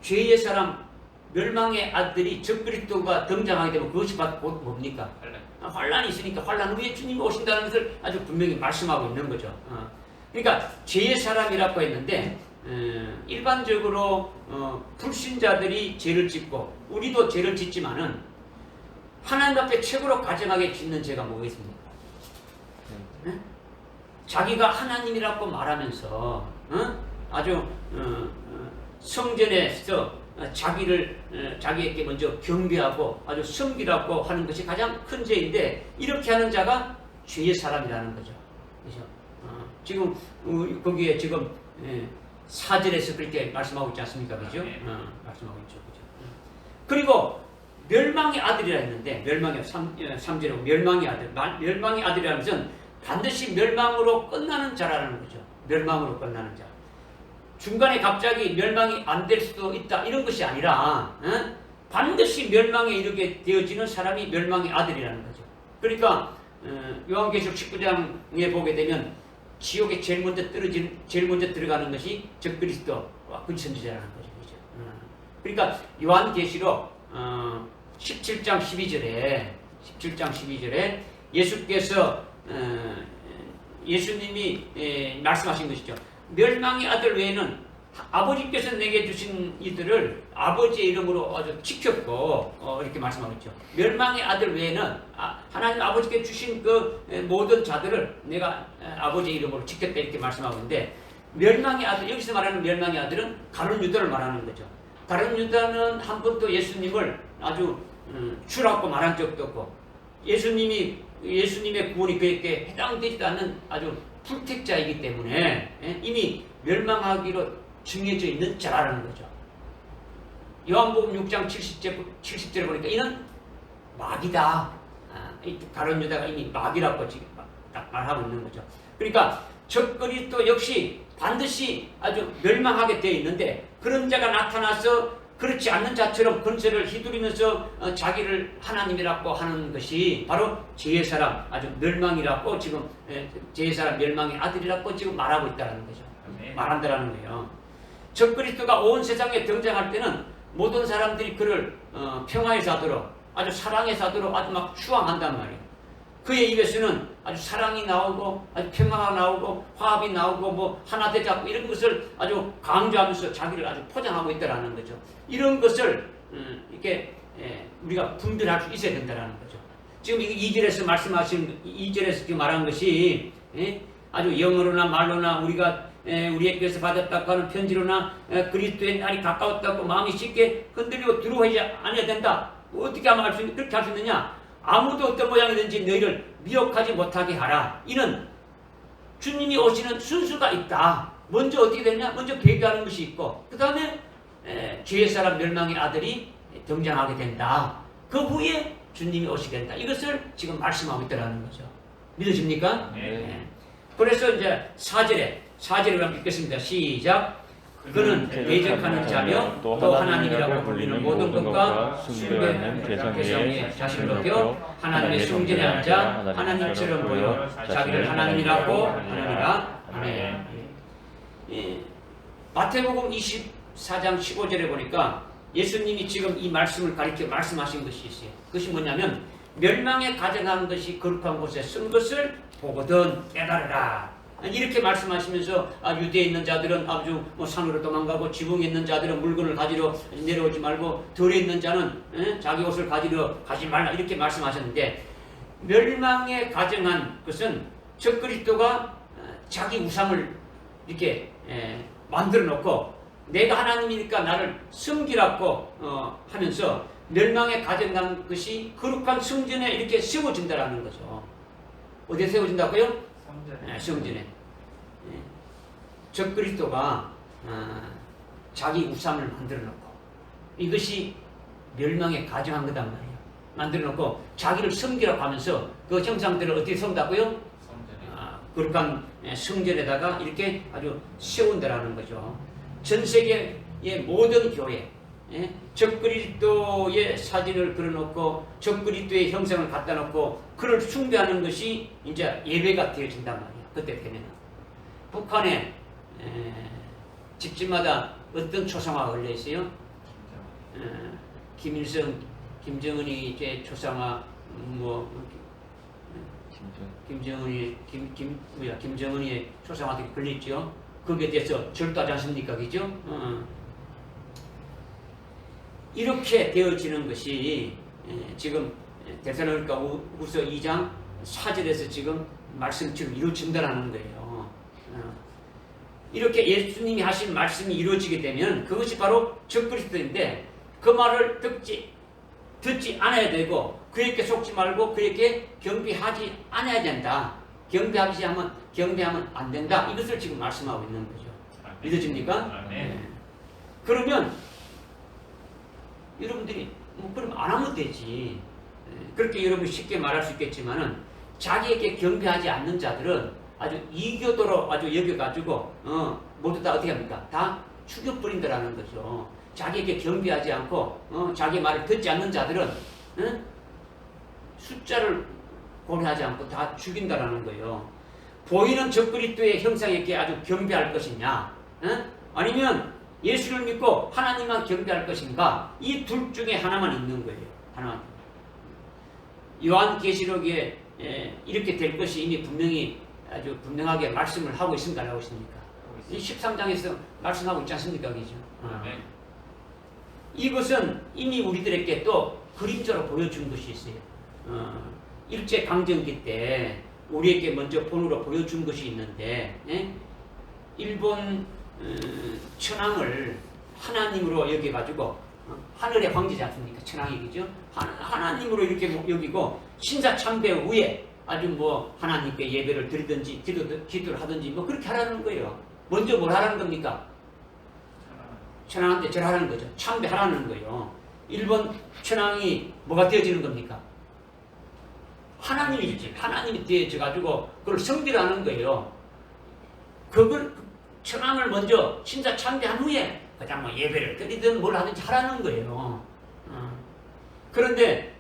죄의 사람, 멸망의 아들이 적그리스도가 등장하게 되면 그것이 곧 뭡니까? 환란이 있으니까 환란 후에 주님이 오신다는 것을 아주 분명히 말씀하고 있는 거죠. 그러니까 죄의 사람이라고 했는데 일반적으로 불신자들이 죄를 짓고 우리도 죄를 짓지만은 하나님 앞에 최고로 가증하게 짓는 죄가 뭐겠습니까? 네? 자기가 하나님이라고 말하면서 아주 성전에서 자기에게 먼저 경배하고 아주 섬기라고 하는 것이 가장 큰 죄인데, 이렇게 하는 자가 죄의 사람이라는 거죠. 그렇죠? 지금 거기에 지금 4절에서 그렇게 말씀하고 있지 않습니까? 그죠? 말씀하고 있죠. 그죠? 그리고 멸망의 아들이라 했는데, 멸망의 3절에 멸망의 아들, 멸망의 아들이라는 것은 반드시 멸망으로 끝나는 자라는 거죠. 멸망으로 끝나는 자. 중간에 갑자기 멸망이 안 될 수도 있다, 이런 것이 아니라 반드시 멸망에 이르게 되어지는 사람이 멸망의 아들이라는 거죠. 그러니까 요한계시록 19장에 보게 되면 지옥에 제일 먼저 들어가는 것이 적그리스도와 그 선지자라는 거죠. 그죠? 그러니까 요한계시록 17장 12절에 예수께서 예수님이 말씀하신 것이죠. 멸망의 아들 외에는 아버지께서 내게 주신 이들을 아버지의 이름으로 아주 지켰고, 이렇게 말씀하고 있죠. 멸망의 아들 외에는 하나님 아버지께 주신 그 모든 자들을 내가 아버지의 이름으로 지켰다, 이렇게 말씀하고 있는데, 멸망의 아들, 여기서 말하는 멸망의 아들은 가룟 유다를 말하는 거죠. 가룟 유다는 한 번도 예수님을 아주 주라고 말한 적도 없고, 예수님의 구원이 그에게 해당되지도 않는 아주 불택자이기 때문에 이미 멸망하기로 정해져 있는 자라는 거죠. 요한복음 6장 70절에 보니까 이는 마귀다. 가룟 유다가 이미 마귀라고 지금 딱 말하고 있는 거죠. 그러니까 적그리스도 역시 반드시 아주 멸망하게 되어 있는데, 그런 자가 나타나서 그렇지 않는 자처럼 권세를 휘두르면서 자기를 하나님이라고 하는 것이 바로 죄의 사람, 아주 멸망이라고 지금 죄의 사람, 멸망의 아들이라고 지금 말하고 있다는 거죠. 말한다라는 거예요. 적그리스도가 온 세상에 등장할 때는 모든 사람들이 그를 평화의 사도로, 아주 사랑의 사도로 아주 막 추앙한단 말이에요. 그의 입에서는 아주 사랑이 나오고 아주 평화가 나오고 화합이 나오고 뭐 하나 되자고 이런 것을 아주 강조하면서 자기를 아주 포장하고 있다라는 거죠. 이런 것을 이렇게 우리가 분별할 수 있어야 된다라는 거죠. 지금 2절에서 말씀하신 2절에서 지금 말한 것이 아주 영어로나 말로나 우리가 우리에게서 받았다고 하는 편지로나 그리스도의 날이 가까웠다고 마음이 쉽게 흔들리고 두려워하지 않아야 된다. 어떻게 하면 그렇게 할 수 있느냐? 아무도 어떤 모양이든지 너희를 미혹하지 못하게 하라. 이는 주님이 오시는 순수가 있다. 먼저 어떻게 되냐? 먼저 배교하는 것이 있고 그 다음에 죄의 사람 멸망의 아들이 등장하게 된다. 그 후에 주님이 오시게 된다. 이것을 지금 말씀하고 있다는 거죠. 믿으십니까? 네. 그래서 이제 4절에 한번 읽겠습니다. 시작. 그는 대적하는 자며 또 하나님이라고 불리는 모든 것과 숭배하는 대상에 자신을 높여 하나님의 성전에 앉아 하나님처럼 보여 자기를 하나님이라고 하느니라. 아멘. 마태복음 24장 15절에 보니까 예수님이 지금 이 말씀을 가리켜 말씀하신 것이 있어요. 그것이 뭐냐면 멸망에 가져가는 것이 거룩한 곳에 쓴 것을 보거든 깨달으라. 이렇게 말씀하시면서 유대에 있는 자들은 아주 산으로 도망가고 지붕에 있는 자들은 물건을 가지러 내려오지 말고 들에 있는 자는 자기 옷을 가지러 가지 말라 이렇게 말씀하셨는데 멸망에 가정한 것은 저 그리스도가 자기 우상을 이렇게 만들어 놓고 내가 하나님이니까 나를 섬기라고 하면서 멸망에 가정한 것이 거룩한 성전에 이렇게 세워진다라는 거죠. 어디에 세워진다고요? 성전에. 저 그리스도가 자기 우상을 만들어 놓고 이것이 멸망에 가정한 거단 말이에요. 만들어 놓고 자기를 섬기라고 하면서 그 형상들을 어떻게 섬다고요? 거룩한 성전에다가 이렇게 아주 세운다라는 거죠. 전 세계의 모든 교회 적그리스도의 사진을 그려놓고 적그리스도의 형상을 갖다 놓고 그를 숭배하는 것이 이제 예배가 되어진단 말이에요. 그때 되면 북한에 집집마다 어떤 초상화가 걸려 있어요? 김일성, 김정은이 이제 초상화 김정은이 초상화들이 걸려 있죠. 거기에 대해서 절도하지 않습니까, 그죠? 이렇게 되어지는 것이 지금 데살로니가 후서 2장 4절에서 지금 말씀처럼 이루어진다는 거예요. 이렇게 예수님이 하신 말씀이 이루어지게 되면 그것이 바로 적그리스도인데 그 말을 듣지 않아야 되고 그에게 속지 말고 그에게 경배하지 않아야 된다. 경배하면 안 된다. 이것을 지금 말씀하고 있는 거죠. 믿어집니까? 그러면 여러분들이 그럼 안 하면 되지. 그렇게 여러분 쉽게 말할 수 있겠지만은 자기에게 경배하지 않는 자들은 아주 이교도로 아주 여겨가지고 모두 다 어떻게 합니까? 다 죽여버린다라는 거죠. 자기에게 경배하지 않고 자기 말을 듣지 않는 자들은 숫자를 고려하지 않고 다 죽인다라는 거예요. 보이는 적그리스도의 형상에게 아주 경배할 것이냐, 아니면 예수를 믿고 하나님만 경배할 것인가? 이 둘 중에 하나만 있는 거예요. 하나만. 요한계시록에 이렇게 될 것이 이미 분명히 아주 분명하게 말씀을 하고 있습니다. 하고 있습니까? 이 13장에서 말씀하고 있지 않습니까? 그죠? 이것은 이미 우리들에게 또 그림자로 보여준 것이 있어요. 일제강점기 때 우리에게 먼저 본으로 보여준 것이 있는데 일본 천황을 하나님으로 여겨가지고 하늘의 황제지 않습니까? 천황이 그죠? 하나님으로 이렇게 여기고 신사참배 후에 아주 하나님께 예배를 드리든지 기도를 하든지 그렇게 하라는 거예요. 먼저 뭘 하라는 겁니까? 천황한테 절하라는 거죠. 참배하라는 거예요. 일본 천황이 뭐가 되어지는 겁니까? 하나님이지. 하나님이 되어져가지고 그걸 성질하는 거예요. 그걸 천황을 먼저 신사 참배한 후에 그냥 예배를 드리든 뭘 하든지 하라는 거예요. 그런데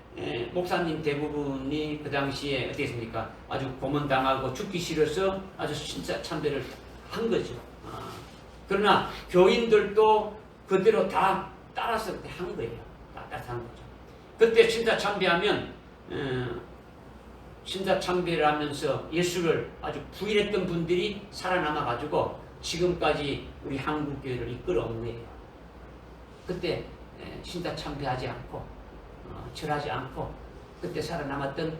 목사님 대부분이 그 당시에 어떻게 했습니까? 아주 고문당하고 죽기 싫어서 아주 신사 참배를 한 거죠. 그러나 교인들도 그대로 다 따라서 한 거예요. 따라서 한 거죠. 그때 신사 참배하면 신사 참배를 하면서 예수를 아주 부인했던 분들이 살아남아가지고 지금까지 우리 한국교회를 이끌어온 거예요. 그때 신사 참배하지 않고 절하지 않고 그때 살아남았던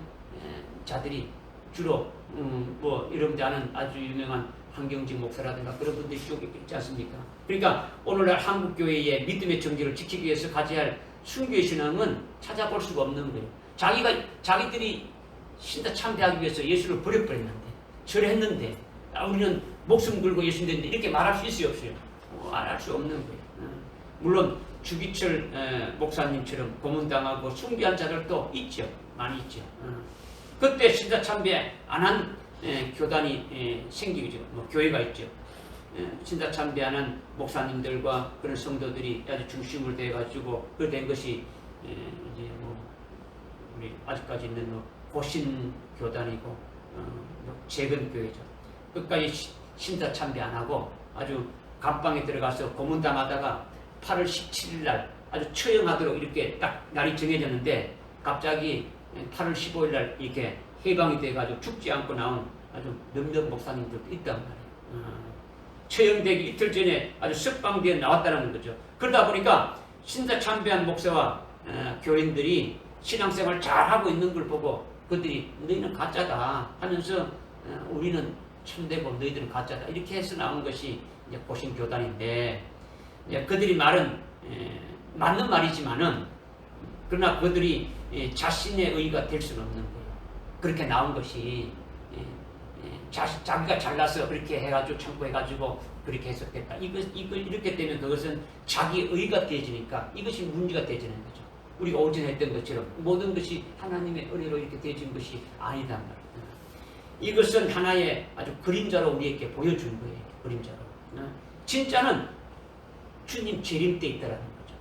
자들이 주로 여러분들 아는 아주 유명한 한경직 목사라든가 그런 분들이 쭉 있지 않습니까? 그러니까 오늘날 한국교회의 믿음의 정체를 지키기 위해서 가져야 할 순교의 신앙은 찾아볼 수가 없는 거예요. 자기들이 신자 참배하기 위해서 예수를 버려버렸는데, 절했는데, 우리는 목숨 걸고 예수 믿는데 이렇게 말할 수 있어요, 없어요? 말할 수 없는 거예요. 물론 주기철 목사님처럼 고문당하고 숭배한 자들도 있죠. 많이 있죠. 그때 신자 참배 안 한 교단이 생기죠. 뭐 교회가 있죠. 신자 참배하는 목사님들과 그런 성도들이 아주 중심을 대가지고 그 된 것이 이제 뭐 우리 아직까지 있는 뭐 고신 교단이고 뭐 재근 교회죠. 끝까지 신자 참배 안 하고 아주 감방에 들어가서 고문당하다가 8월 17일 날 아주 처형하도록 이렇게 딱 날이 정해졌는데 갑자기 8월 15일 날 이렇게 해방이 돼가지고 죽지 않고 나온 아주 몇몇 목사님들도 있단 말이에요. 처형되기 이틀 전에 아주 석방되어 나왔다는 거죠. 그러다 보니까 신자 참배한 목사와 교인들이 신앙생활 잘하고 있는 걸 보고 그들이 너희는 가짜다 하면서 우리는 참되고 너희들은 가짜다 이렇게 해서 나온 것이 이제 고신교단인데, 그들이 말은 맞는 말이지만은 그러나 그들이 자신의 의가 될 수는 없는 거예요. 그렇게 나온 것이 자기가 잘나서 그렇게 해가지고 참고해가지고 그렇게 해석됐다. 이거 이렇게 되면 그것은 자기 의가 되어지니까 이것이 문제가 되어지는 거죠. 우리가 오전에 했던 것처럼 모든 것이 하나님의 은혜로 이렇게 되어진 것이 아니단 말이에요. 이것은 하나의 아주 그림자로 우리에게 보여준 거예요. 그림자로. 진짜는 주님 재림 때 있다라는 거죠.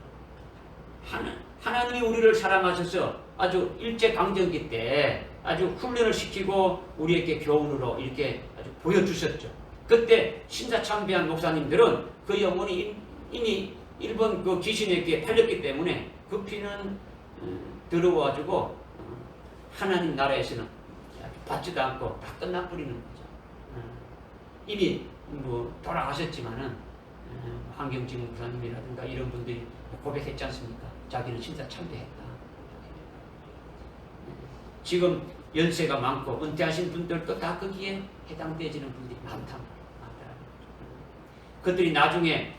하나님이 우리를 사랑하셔서 아주 일제강점기 때 아주 훈련을 시키고 우리에게 교훈으로 이렇게 아주 보여주셨죠. 그때 신자 참배한 목사님들은 그 영혼이 이미 일본 그 귀신에게 팔렸기 때문에 그 피는 들어와가지고 하나님 나라에서는 받지도 않고 다 끝나버리는 거죠. 이미 뭐 돌아가셨지만은 황경진 목사님이라든가 이런 분들이 고백했지 않습니까? 자기는 신자 참배했다. 지금 연세가 많고 은퇴하신 분들도 다 거기에 해당되어지는 분들이 많다는 거죠. 그들이 나중에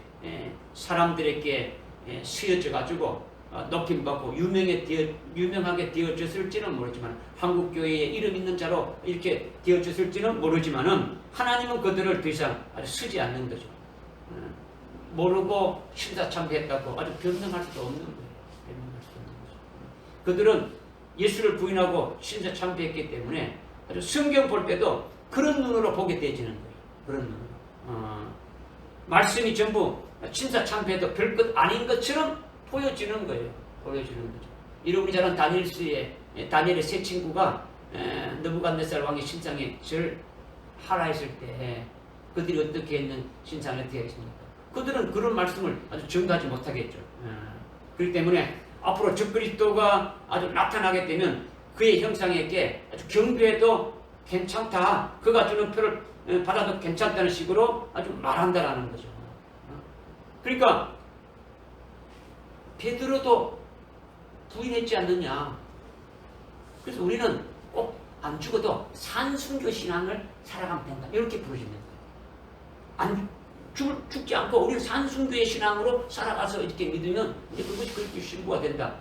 사람들에게 쓰여져 가지고 높임받고 유명하게 되어졌을지는 모르지만 한국 교회에 이름 있는 자로 이렇게 되어졌을지는 모르지만은 하나님은 그들을 더 이상 아주 쓰지 않는 거죠. 모르고 신자 참배했다고 아주 변명할 수도 없는 거예요. 변명할 수도 없는 거죠. 그들은 예수를 부인하고 신자 참배했기 때문에 아주 성경 볼 때도 그런 눈으로 보게 되어지는 거예요. 그런 눈으로. 말씀이 전부 신자 참배도 별것 아닌 것처럼 보여지는 거예요. 보여지는 거죠. 여러분이 잘 아는 다니엘의 세 친구가 느부갓네살 왕의 신상에 절 하라 했을 때 그들이 어떻게 했는 신상을 어떻게 했습니까? 그들은 그런 말씀을 아주 전가하지 못하겠죠. 그렇기 때문에 앞으로 적그리스도가 아주 나타나게 되면 그의 형상에게 아주 경배해도 괜찮다. 그가 주는 표를 받아도 괜찮다는 식으로 아주 말한다라는 거죠. 그러니까 베드로도 부인했지 않느냐. 그래서 우리는 꼭 안 죽어도 산순교 신앙을 살아가면 된다. 이렇게 부르시는 거예요. 죽지 않고 우리는 산순교의 신앙으로 살아가서 이렇게 믿으면 이제 그것이 그렇게 신부가 된다.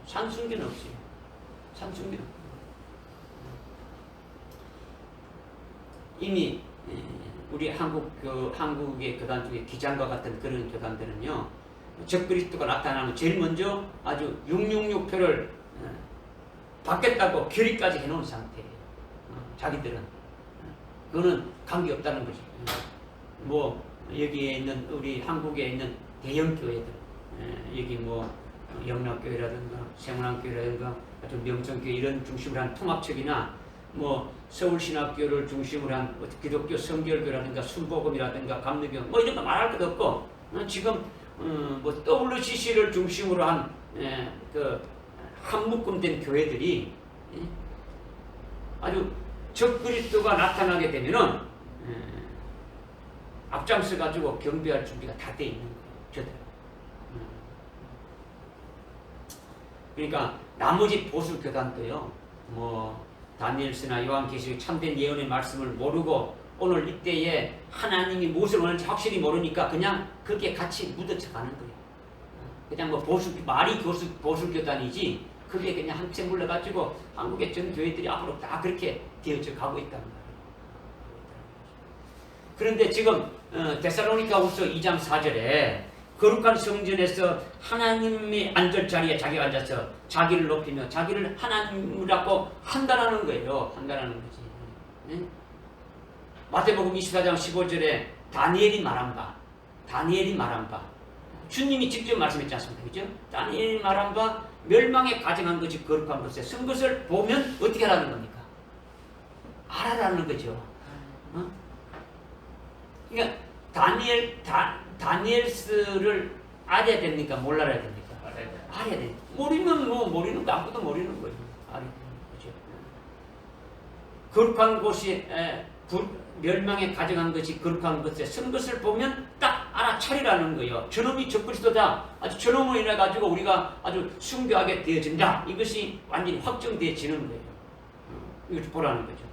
산순교는 없어요. 산순교는 이미 우리 한국의 교단 중에 기장과 같은 그런 교단들은요, 적그리스도가 나타나면 제일 먼저 아주 666표를 받겠다고 결의까지 해놓은 상태예요. 자기들은 그거는 관계없다는 거죠. 뭐 여기에 있는 우리 한국에 있는 대형 교회들, 여기 뭐 영락교회라든가 생활교회라든가 아주 명성교회 이런 중심으로 한 통합책이나 뭐 서울신학교를 중심으로 한 기독교 성결교라든가 순복음이라든가 감리교 뭐 이런 거 말할 것도 없고, 지금 뭐 WCC를 중심으로 한 그 한묶음된 교회들이 아주 적그리스도가 나타나게 되면은 앞장서 가지고 경배할 준비가 다 돼 있는 거예요. 저들. 그러니까 나머지 보수 교단도요, 뭐 다니엘서나 요한계시록 참된 예언의 말씀을 모르고 오늘 이때에 하나님이 무엇을 원하는지 확실히 모르니까 그냥 거기에 같이 묻어져 가는 거예요. 그냥 뭐 말이 보수 교단이지 그게 그냥 한채 물러가지고 한국의 전 교회들이 앞으로 다 그렇게 되어져 가고 있단 말이에요. 그런데 지금 데살로니가후서 2장 4절에 거룩한 성전에서 하나님의 앉을 자리에 자기가 앉아서 자기를 높이며 자기를 하나님이라고 한다라는 거예요. 한다라는 거지. 네? 마태복음 24장 15절에 다니엘이 말한 바 주님이 직접 말씀했지 않습니까? 그죠? 다니엘이 말한 바 멸망에 가증한 것이 거룩한 것에 쓴 것을 보면 어떻게 하라는 겁니까? 알아라는 거죠. 어? 그러니까 다니엘스를 알아야 됩니까? 몰라야 됩니까? 알아야 됩니다. 모르면 뭐 모르는 거 아무것도 모르는 거예요. 알아야 되는 거죠. 거룩한 곳이 멸망에 가져간 것이 거룩한 것에 쓴 것을 보면 딱 알아차리라는 거예요. 저놈이 적그리스도다. 아주 저놈으로 인해 가지고 우리가 아주 숭배하게 되어진다. 이것이 완전히 확정되어지는 거예요. 이걸 보라는 거죠.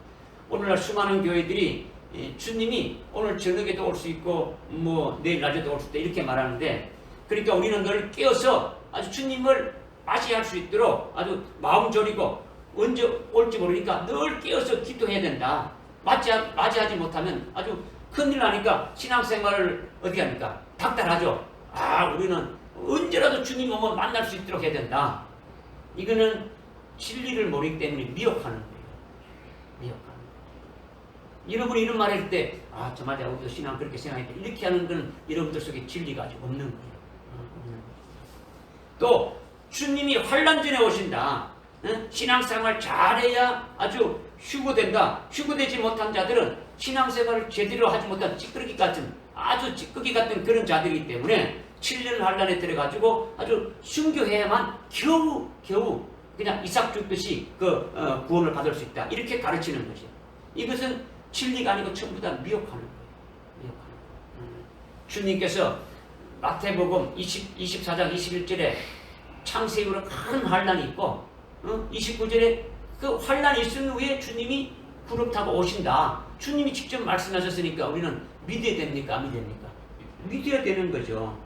오늘날 수많은 교회들이 주님이 오늘 저녁에도 올 수 있고 뭐 내일 낮에도 올 수 있다 이렇게 말하는데, 그러니까 우리는 늘 깨어서 아주 주님을 맞이할 수 있도록 아주 마음 졸이고 언제 올지 모르니까 늘 깨어서 기도해야 된다. 맞이하지 못하면 아주 큰일 나니까 신앙생활을 어떻게 합니까? 닥달하죠. 우리는 언제라도 주님 오면 만날 수 있도록 해야 된다. 이거는 진리를 모르기 때문에 미혹하는 거예요. 미혹하는 거예요. 여러분이 이런 말 할 때 저 맞아, 우리도 신앙 그렇게 생각했다 이렇게 하는 건 여러분들 속에 진리가 아직 없는 거예요. 또 주님이 환난 전에 오신다. 신앙생활 잘해야 아주 휴거된다. 휴거되지 못한 자들은 신앙생활을 제대로 하지 못한 찌끄기 같은 아주 찌끄기 같은 그런 자들이기 때문에 7년 환란에 들어가지고 아주 순교해야만 겨우 그냥 이삭 죽듯이 구원을 받을 수 있다. 이렇게 가르치는 것이죠. 이것은 진리가 아니고 전부 다 미혹하는 거예요. 미혹하는 거예요. 주님께서 마태복음 24장 21절에 창세기로 큰 환란이 있고 29절에 그 환란이 있은 후에 주님이 구름 타고 오신다. 주님이 직접 말씀하셨으니까 우리는 믿어야 됩니까? 안 믿습니까? 믿어야 되는 거죠.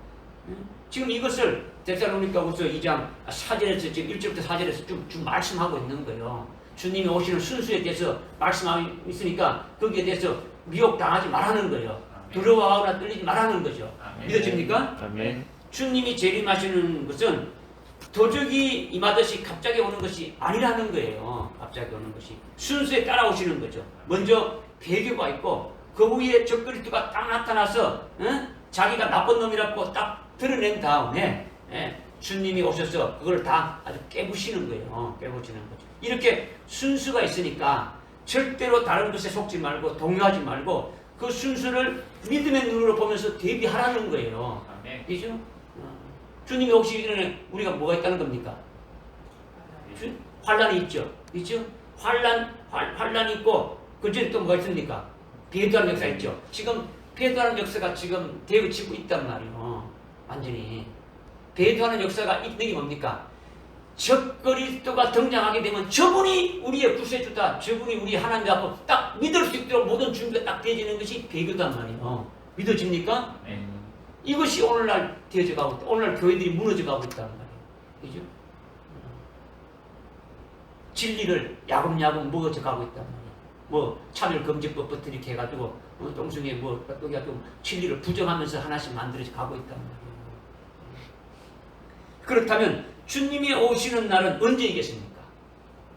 지금 이것을 데살로니가후서 2장 4절에서 지금 1절부터 4절에서 쭉 말씀하고 있는 거예요. 주님이 오시는 순수에 대해서 말씀하고 있으니까 거기에 대해서 미혹당하지 말라는 거예요. 두려워하거나 떨리지 말라는 거죠. 믿어집니까? 아멘. 주님이 재림하시는 것은 도적이 임하듯이 갑자기 오는 것이 아니라는 거예요. 갑자기 오는 것이 순수에 따라오시는 거죠. 먼저 배교가 있고 그 후에 적그리스도가 딱 나타나서 자기가 나쁜 놈이라고 딱 드러낸 다음에 주님이 오셔서 그걸 다 아주 깨부시는 거예요. 깨부시는 거죠. 이렇게 순수가 있으니까 절대로 다른 것에 속지 말고 동요하지 말고 그 순수를 믿음의 눈으로 보면서 대비하라는 거예요. 그죠? 주님이 오시기 전에 우리가 뭐가 있다는 겁니까? 환란이 있죠. 있죠? 환란이 있고 그 전에 또 뭐가 있습니까? 배도하는 역사 있죠. 지금 배도하는 역사가 지금 되어지고 있단 말이에요. 완전히 배도하는 역사가 있는 게 뭡니까? 적그리스도가 등장하게 되면 저분이 우리의 구세주다. 저분이 우리 하나님 앞으로 딱 믿을 수 있도록 모든 준비가 딱 되어지는 것이 배교단 말이에요. 믿어집니까? 이것이 오늘날 되어져 가고 있다. 오늘날 교회들이 무너져 가고 있단 말이에요. 그죠? 진리를 야금야금 먹어져 가고 있단 말이에요. 뭐 차별금지법부터 이렇게 해가지고 똥숭이에 뭐 여기 가지고 진리를 부정하면서 하나씩 만들어져 가고 있단 말이에요. 그렇다면 주님이 오시는 날은 언제이겠습니까?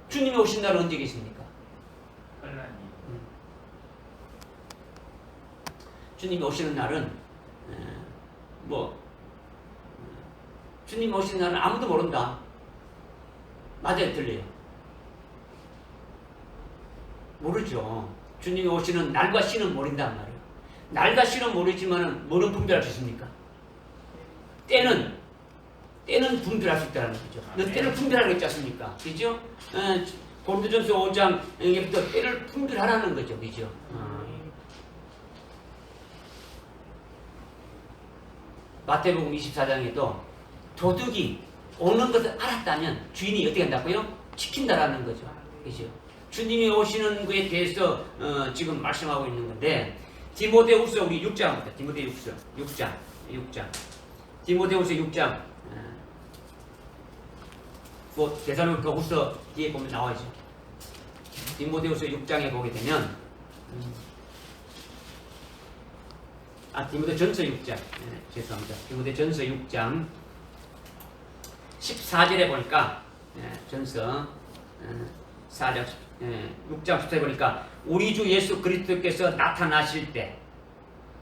주님이 오신 날은 언제겠습니까? 주님이 오시는 날은 주님이 오시는 날은 아무도 모른다. 맞아요, 들려요? 모르죠. 주님이 오시는 날과 시는 모른단 말이에요. 날과 시는 모르지만은 뭐는 분별할 수 있습니까? 때는 분별할 수 있다는 거죠. 때를 분별하라고 했지 않습니까? 그죠? 고린도전서 5장에부터 때를 분별하라는 거죠. 그죠? 마태복음 24장에도 도둑이 오는 것을 알았다면 주인이 어떻게 한다고요? 지킨다라는 거죠. 그죠? 주님이 오시는 것에 대해서 지금 말씀하고 있는 건데, 디모데후서 우리 6장입니다. 디모데후서 6장. 디모데후서 6장 뭐 데살로니가후서 뒤에 보면 나와있죠. 디모데후서 6장에 보게 되면 디모데전서 6장 죄송합니다. 디모데전서 6장 14절에 보니까 전서 4장 6장 14절에 보니까 우리 주 예수 그리스도께서 나타나실 때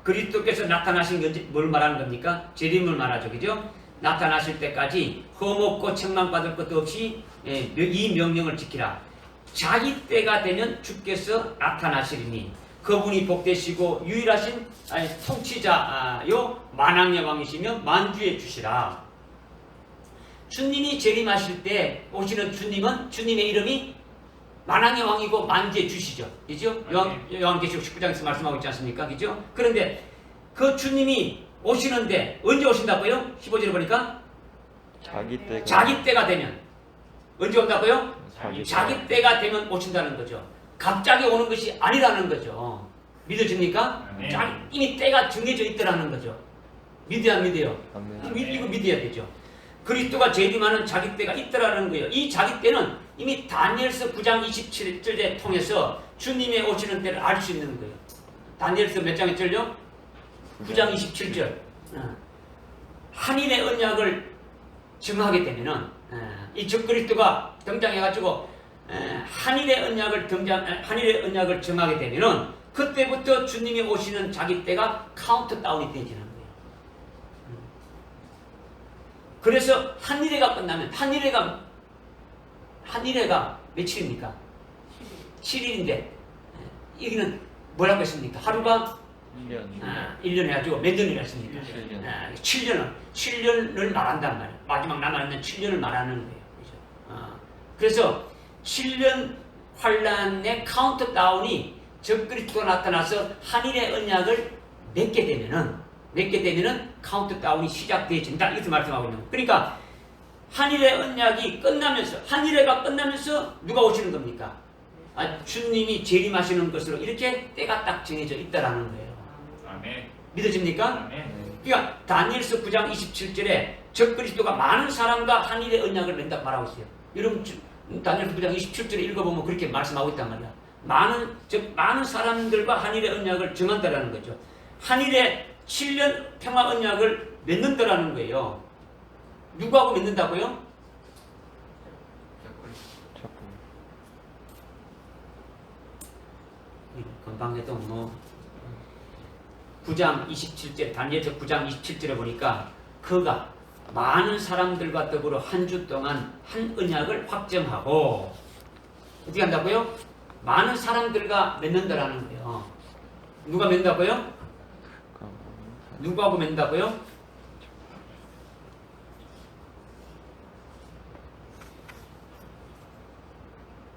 그리스도께서 나타나신 게 뭘 말하는 겁니까? 재림을 말하죠. 그죠? 나타나실 때까지 험없고 책망받을 것도 없이 이 명령을 지키라. 자기 때가 되면 주께서 나타나시리니 그분이 복되시고 유일하신 통치자요 만왕의 왕이시며 만주의 주시라. 주님이 재림하실 때 오시는 주님은 주님의 이름이 만왕의 왕이고 만주의 주시죠. 그죠? 요한계시록 19장에서 말씀하고 있지 않습니까? 그죠? 그런데 그 주님이 오시는데 언제 오신다고요? 15절에 보니까 자기 때가 되면 언제 온다고요? 자기 때가 되면 오신다는 거죠. 갑자기 오는 것이 아니라는 거죠. 믿어집니까? 이미 때가 정해져 있더라는 거죠. 믿어야 믿어요. 이거 믿어야 되죠. 그리스도가 재림하는 자기 때가 있더라는 거예요. 이 자기 때는 이미 다니엘서 9장 27절에 통해서 주님의 오시는 때를 알 수 있는 거예요. 다니엘서 몇 장에 절요? 9장 27절. 한일의 언약을 정하게 되면은 이 적그리스도가 등장해가지고 한일의 언약을 정하게 되면은 그때부터 주님이 오시는 자기 때가 카운트다운이 되어지는 거예요. 그래서 한일회가 끝나면 한일회가 며칠입니까? 7일인데 여기는 뭐라고 했습니까? 하루가 1년 해가지고 몇 년이라 했습니까? 7년을 말한단 말이에요. 마지막 남아있는 7년을 말하는 거예요. 그죠? 그래서 7년 환란의 카운트다운이 적그리스도가 나타나서 한일의 언약을 맺게 되면은 카운트다운이 시작되어진다. 이렇게 말씀하고 있는 거예요. 그러니까 한일의 언약이 끝나면서 한일회가 끝나면서 누가 오시는 겁니까? 주님이 재림하시는 것으로 이렇게 때가 딱 정해져 있다라는 거예요. 아멘. 믿어집니까? 아멘. 그러니까 다니엘서 9장 27절에 적그리스도가 많은 사람과 한일의 언약을 맺는다고 말하고 있어요. 여러분 다니엘서 9장 27절에 읽어보면 그렇게 말씀하고 있단 말이야. 많은 사람들과 한일의 언약을 정한다라는 거죠. 한일의 7년 평화 언약을 맺는다라는 거예요. 누구하고 맺는다고요? 건방에도 9장 27절 다니엘서 9장 27절에 보니까 그가 많은 사람들과 더불어 한 주 동안 한 언약을 확정하고 어떻게 한다고요? 많은 사람들과 맺는다라는 거예요. 누가 맺는다고요? 누구하고 맺는다고요?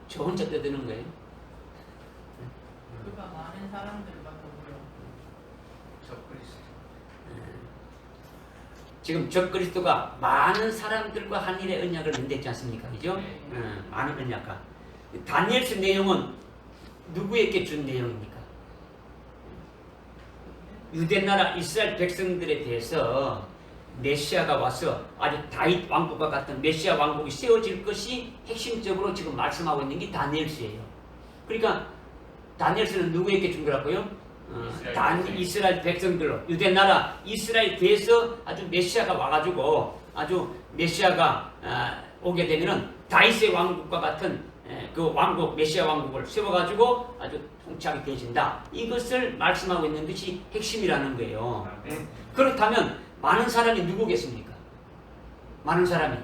저 혼자 떠드는 거예요. 그가 많은 사람들과 더불어 적그리스도. 지금 적그리스도가 많은 사람들과 한일의 언약을 맺지 않습니까? 그죠? 많은 언약과. 다니엘서 내용은 누구에게 준 내용입니까? 유대나라 이스라엘 백성들에 대해서 메시아가 와서 아주 다윗 왕국과 같은 메시아 왕국이 세워질 것이 핵심적으로 지금 말씀하고 있는 게 다니엘서예요. 그러니까 다니엘서는 누구에게 준 거라고요? 이스라엘 백성들로 유대나라 이스라엘 대에서 아주 메시아가 와가지고 아주 메시아가 오게 되면은 다윗의 왕국과 같은 그 왕국 메시아 왕국을 세워가지고 아주 통치하게 되어진다. 이것을 말씀하고 있는 것이 핵심이라는 거예요. 그렇다면 많은 사람이 누구겠습니까? 많은 사람이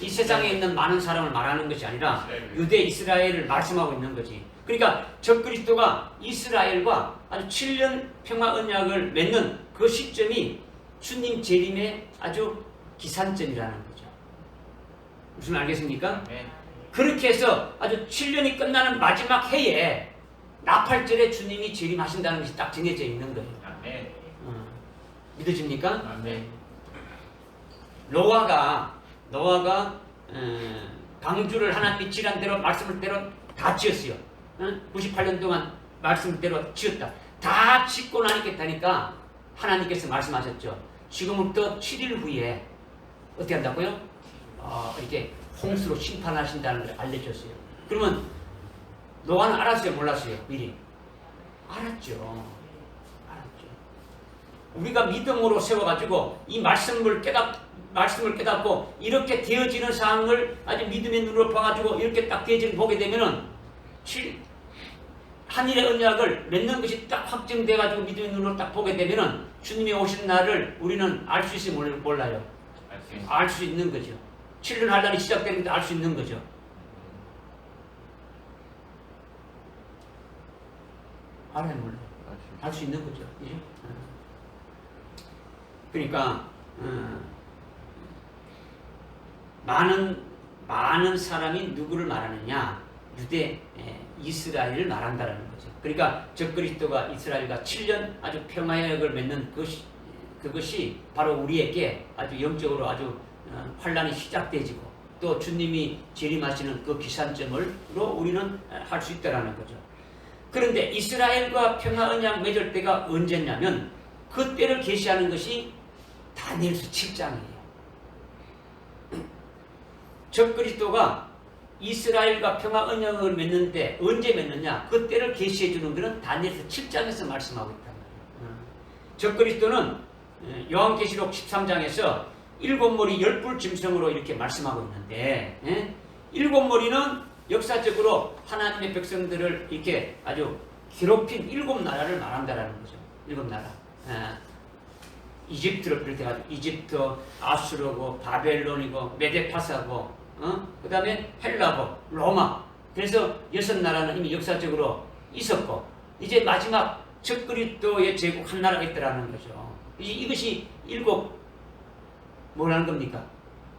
이 세상에 있는 많은 사람을 말하는 것이 아니라 유대 이스라엘을 말씀하고 있는 거지. 그러니까 적그리스도가 이스라엘과 아주 7년 평화 언약을 맺는 그 시점이 주님 재림의 아주 기산점이라는 거죠. 무슨 알겠습니까? 그렇게 해서 아주 7년이 끝나는 마지막 해에 나팔절에 주님이 재림하신다는 것이 딱 정해져 있는 거예요. 믿어집니까? 노아가 방주를 하나님이 지란 대로 말씀대로 다 지었어요. 98년 동안 말씀대로 지었다. 다 짓고 나니까 하나님께서 말씀하셨죠. 지금부터 7일 후에 어떻게 한다고요? 이렇게 홍수로 심판하신다는 걸 알려줬어요. 그러면 노아는 알았어요, 몰랐어요? 미리 알았죠. 우리가 믿음으로 세워가지고 이 말씀을 깨닫고 이렇게 되어지는 상황을 아주 믿음의 눈으로 봐가지고 이렇게 딱 되어지는 보게 되면은 한일의 언약을 맺는 것이 딱 확정돼가지고 믿음의 눈으로 딱 보게 되면은 주님이 오신 날을 우리는 알 수 있을지 몰라요. 알 수 있는 거죠. 7년 할 날이 시작되는데 알 수 있는 거죠. 알아요, 몰라요? 알 수 있는 거죠. 그죠? 그러니까 많은 사람이 누구를 말하느냐? 유대 이스라엘을 말한다는 거죠. 그러니까 적그리스도가 이스라엘과 7년 아주 평화의 역을 맺는 그것이 바로 우리에게 아주 영적으로 아주 환란이 시작되지고 또 주님이 재림하시는 그 기산점으로 우리는 할 수 있다라는 거죠. 그런데 이스라엘과 평화 언약 맺을 때가 언제냐면 그 때를 계시하는 것이 다니엘서 7장이에요. 적그리스도가 이스라엘과 평화 언약을 맺는데 언제 맺느냐? 그 때를 계시해 주는 것은 다니엘서 7장에서 말씀하고 있단 말이에요. 적그리스도는 요한계시록 13장에서 7머리 10뿔 짐승으로 이렇게 말씀하고 있는데 7머리는 역사적으로 하나님의 백성들을 이렇게 아주 괴롭힌 7나라를 말한다라는 거죠. 7나라. 이집트를 비롯해가지고 이집트, 아수르고 바벨론이고 메데파사고 그 다음에 헬라고 로마. 그래서 6나라는 이미 역사적으로 있었고 이제 마지막 적그리스도의 제국 한 나라가 있더라는 거죠. 이것이 7 뭐라는 겁니까?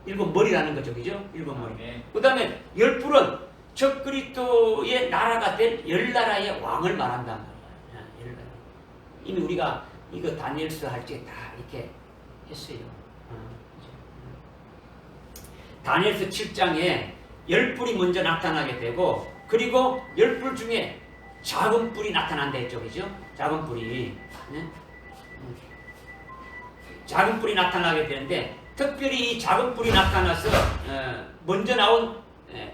7머리라는 거죠. 그죠? 7머리. 그 다음에 10뿔은 적그리스도의 나라가 된 10나라의 왕을 말한단 말이야. 10나라. 이미 우리가 이거 다니엘서 할 때 다 이렇게 했어요. 다니엘서 7장에 10뿔이 먼저 나타나게 되고 그리고 10뿔 중에 작은 뿔이 나타난다 했죠. 그죠? 작은 뿔이. 네? 작은 뿔이 나타나게 되는데 특별히 이 작은 뿔이 나타나서 먼저 나온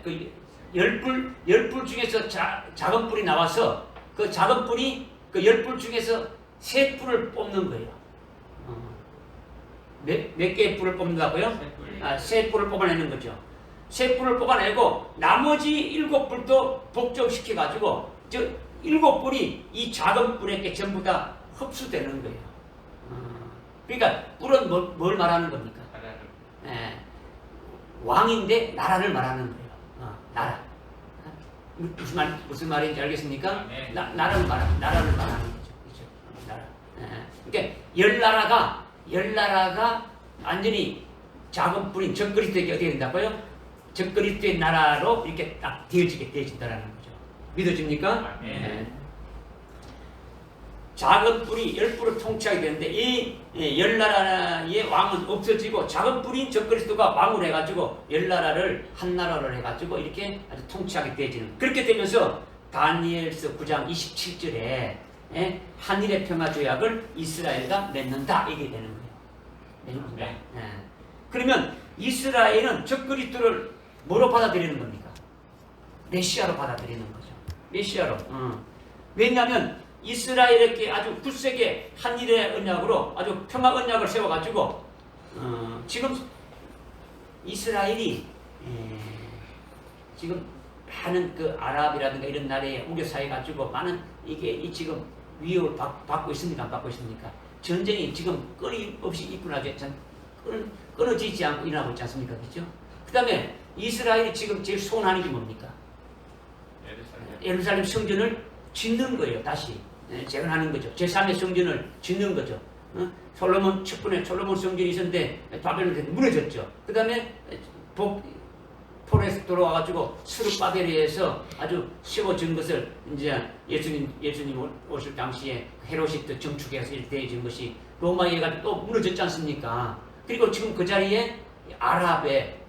그 10뿔 중에서 작은 뿔이 나와서 그 작은 뿔이 그 10뿔 중에서 3뿔을 뽑는 거예요. 몇 개의 뿔을 뽑는다고요? 3뿔을 뽑아내는 거죠. 3뿔을 뽑아내고 나머지 7뿔도 복종시켜가지고 저 7뿔이 이 작은 뿔에게 전부 다 흡수되는 거예요. 그러니까 뿔은 뭘 말하는 겁니까? 왕인데 나라를 말하는 거예요. 나라. 무슨 말인지 알겠습니까? 나라를 말하는 거죠. 그렇죠? 나라. 그러니까 10나라가 완전히 작은 뿔인 적그리스도에게 어떻게 된다고요? 적그리스도의 나라로 이렇게 딱 되어진다는 거죠. 믿어집니까? 작은 뿔이 10뿔을 통치하게 되는데 이 10나라의 왕은 없어지고 작은 뿔인 적그리스도가 왕을 해가지고 10나라를 한 나라로 해가지고 이렇게 아주 통치하게 되어지는 그렇게 되면서 다니엘서 9장 27절에 한일의 평화 조약을 이스라엘과 맺는다 이게 되는 거예요. 맺는다. 그러면 이스라엘은 적그리스도를 뭐로 받아들이는 겁니까? 메시아로 받아들이는 거죠. 메시아로. 왜냐하면 이스라엘에게 아주 굳세게 한일의 언약으로 아주 평화 언약을 세워가지고 지금 이스라엘이 지금 많은 그 아랍이라든가 이런 나라에 우겨싸여가지고 많은 이게 지금 위협을 받고 있습니까? 안 받고 있습니까? 전쟁이 지금 끊임없이 끊어지지 않고 일어나고 있지 않습니까? 그렇죠? 그 다음에 이스라엘이 지금 제일 소원하는 게 뭡니까? 예루살렘 성전을 짓는 거예요. 다시 재건하는 거죠. 제3의 성전을 짓는 거죠. 솔로몬 첩분에 솔로몬 성전이 있었는데 바벨론에 무너졌죠. 그 다음에 폴에서 돌아와가지고 스룹바벨에서 아주 세워진 것을 이제 예수님 오실 당시에 헤롯이 또 정축해서 이렇게 되어진 것이 로마에 가지고 또 무너졌지 않습니까? 그리고 지금 그 자리에 아랍의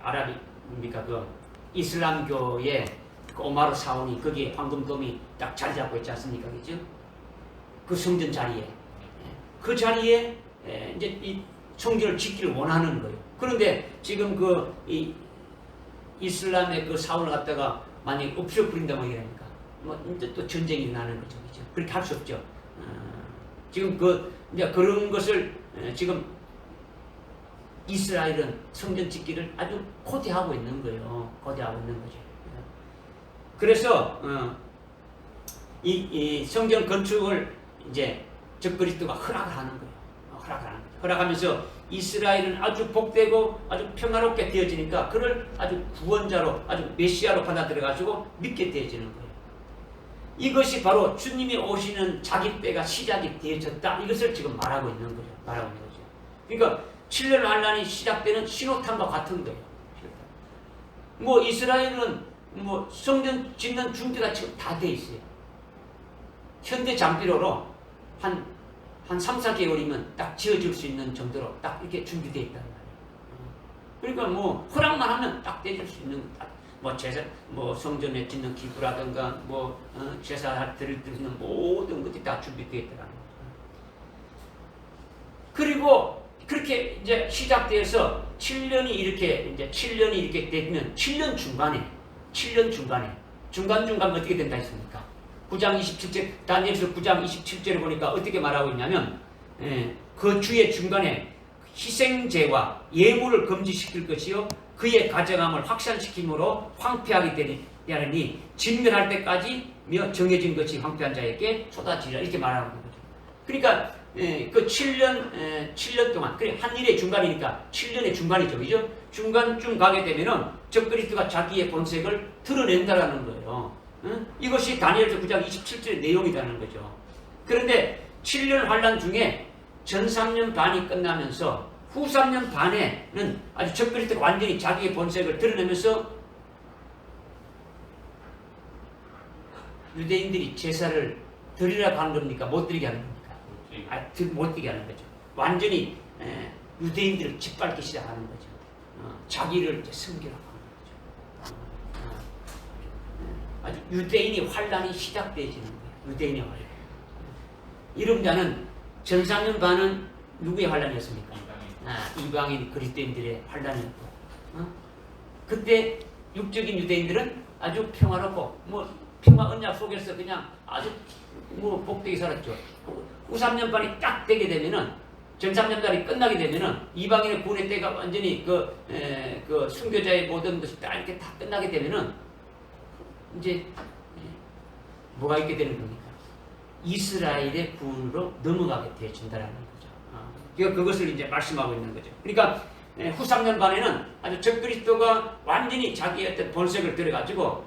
아랍입니까? 그 이슬람교의 그 오마르 사원이 거기에 황금돔이 딱 자리 잡고 있지 않습니까? 그죠? 그 성전 자리에. 그 자리에 이제 이 성전을 짓기를 원하는 거예요. 그런데 지금 이 이슬람의 그 사원을 갖다가 만약에 없애버린다면 어떻게 됩니까? 뭐 이제 또 전쟁이 일어나는 거죠, 그죠? 그렇게 할 수 없죠. 지금 이제 그런 것을 지금 이스라엘은 성전 짓기를 아주 고대하고 있는 거예요. 고대하고 있는 거죠. 그래서 이 성전 건축을 이제 적그리스도가 허락을 하는 거예요. 허락을 하는 거죠. 허락하면서 이스라엘은 아주 복되고 아주 평화롭게 되어지니까 그를 아주 구원자로, 아주 메시아로 받아들여가지고 믿게 되어지는 거예요. 이것이 바로 주님이 오시는 자기 때가 시작이 되어졌다. 이것을 지금 말하고 있는 거죠. 말하고 있는 거죠. 그러니까 7년 환란이 시작되는 신호탄과 같은 거예요. 뭐 이스라엘은 뭐 성전 짓는 준비가 지금 다 돼 있어요. 현대 장비로로 한 3, 4개월이면 딱 지어질 수 있는 정도로 딱 이렇게 준비되어 있단 말이에요. 그러니까 뭐 허락만 하면 딱 되질 수 있는, 뭐 제사, 뭐 성전에 짓는 기구라든가 뭐 제사 드릴 수 있는 모든 것들이 다 준비되어 있더라는 거죠. 그리고 그렇게 이제 시작돼서 7년이 이렇게 되면 7년 중간에 중간중간 어떻게 된다 했습니까? 9장 27절, 다니엘서 9장 27절을 보니까 어떻게 말하고 있냐면, 그 주의 중간에 희생제와 예물을 금지시킬 것이요 그의 가정함을 확산시킴으로 황폐하게 되리니 진멸할 때까지 정해진 것이 황폐한 자에게 쏟아지리라, 이렇게 말하는 거죠. 그러니까 그 7년 동안, 그래 한 일의 중간이니까 7년의 중간이죠, 그죠? 중간쯤 가게 되면은 적그리스도가 자기의 본색을 드러낸다라는 거예요. 이것이 다니엘서 9장 27절의 내용이라는 거죠. 그런데 7년 환란 중에 전 3년 반이 끝나면서 후 3년 반에는 아주 적그리스도가 완전히 자기의 본색을 드러내면서 유대인들이 제사를 드리라고 하는 겁니까? 못 드리게 하는 겁니까? 못 드리게 하는 거죠. 완전히 유대인들을 짓밟기 시작하는 거죠. 자기를 이제 섬기라고 하는 거죠. 아주 유대인의 환란이 시작되어지는 거예요. 유대인의 환란. 이런 자는 전 3년 반은 누구의 환란이었습니까? 이방인 그리스도인들의 환란이었고, 그때 육적인 유대인들은 아주 평화롭고 뭐 평화 언약 속에서 그냥 아주 뭐 복되게 살았죠. 후 3년 반이 딱 되게 되면은, 전 3년 반이 끝나게 되면은 이방인의 구원의 때가 완전히 그 순교자의 모든 것이 딱 이렇게 다 끝나게 되면은 이제 뭐가 있게 되는 겁니까? 이스라엘의 구원으로 넘어가게 되어진다라는 거죠. 그러니까 그것을 이제 말씀하고 있는 거죠. 그러니까 후 3년 반에는 아주 적그리스도가 완전히 자기의 어떤 본색을 들여가지고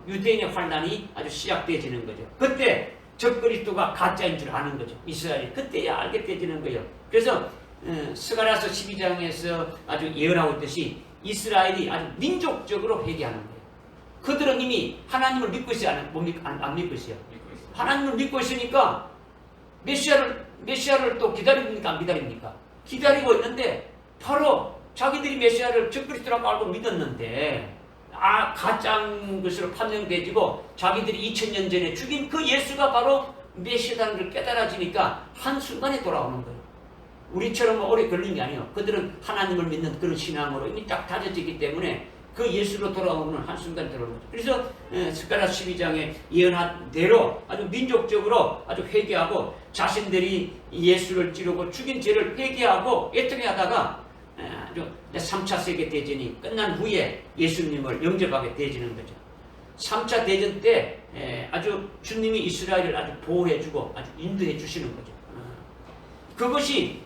유대인의 환란이 아주 시작되어지는 거죠. 그때 적그리스도가 가짜인 줄 아는 거죠. 이스라엘이 그때야 알게 되어지는 거예요. 그래서 스가랴서 12장에서 아주 예언하고 있듯이 이스라엘이 아주 민족적으로 회개하는 거예요. 그들은 이미 하나님을 믿고 있어요? 안 믿고 있어요? 하나님을 믿고 있으니까 메시아를 또 기다립니까? 안 기다립니까? 기다리고 있는데 바로 자기들이 메시아를 적그리스도라고 알고 믿었는데 가짜인 것으로 판명되지고 자기들이 2000년 전에 죽인 그 예수가 바로 메시아라는 걸 깨달아지니까 한순간에 돌아오는 거예요. 우리처럼 오래 걸린 게 아니에요. 그들은 하나님을 믿는 그런 신앙으로 이미 딱 다져지기 때문에 그 예수로 돌아오는 한순간에 들어오는 거죠. 그래서 스가랴 12장에 예언한 대로 아주 민족적으로 아주 회개하고 자신들이 예수를 찌르고 죽인 죄를 회개하고 애통해 하다가 아주 3차 세계대전이 끝난 후에 예수님을 영접하게 되어지는 거죠. 3차 대전 때 아주 주님이 이스라엘을 아주 보호해주고 아주 인도해 주시는 거죠. 그것이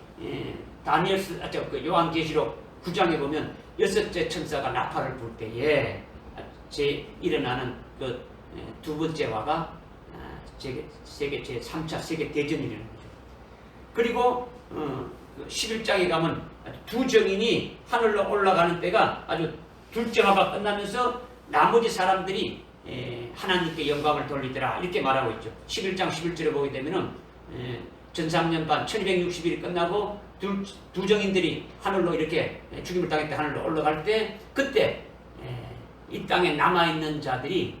요한계시록 9장에 보면 여섯째 천사가 나팔을 불 때에 일어나는 그 두 번째 화가 세계 제3차 세계대전이라는 거죠. 그리고 11장에 가면 두 정인이 하늘로 올라가는 때가 아주 둘째 화가 끝나면서 나머지 사람들이 하나님께 영광을 돌리더라, 이렇게 말하고 있죠. 11장 11절에 보게 되면은 전 3년 반 1260일이 끝나고 두 정인들이 하늘로 이렇게 죽임을 당했다 하늘로 올라갈 때, 그때 이 땅에 남아있는 자들이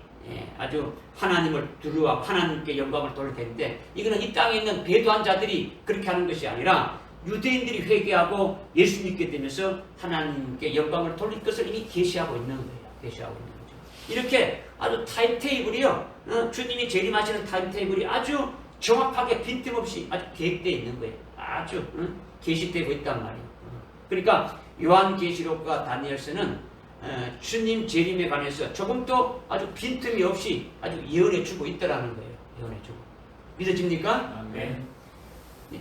아주 하나님을 두려워하고 하나님께 영광을 돌릴 텐데, 이거는 이 땅에 있는 배도한 자들이 그렇게 하는 것이 아니라 유대인들이 회개하고 예수 믿게 되면서 하나님께 영광을 돌릴 것을 이미 계시하고 있는 거예요. 계시하고 있는 거죠. 이렇게 아주 타임테이블이요. 주님이 재림하시는 타임테이블이 아주 정확하게 빈틈없이 아주 계획되어 있는 거예요. 아주 계시되고 있단 말이에요. 그러니까 요한계시록과 다니엘서는 주님 재림에 관해서 조금도 아주 빈틈이 없이 아주 예언해 주고 있다라는 거예요. 예언해 주고. 믿어집니까? 아멘.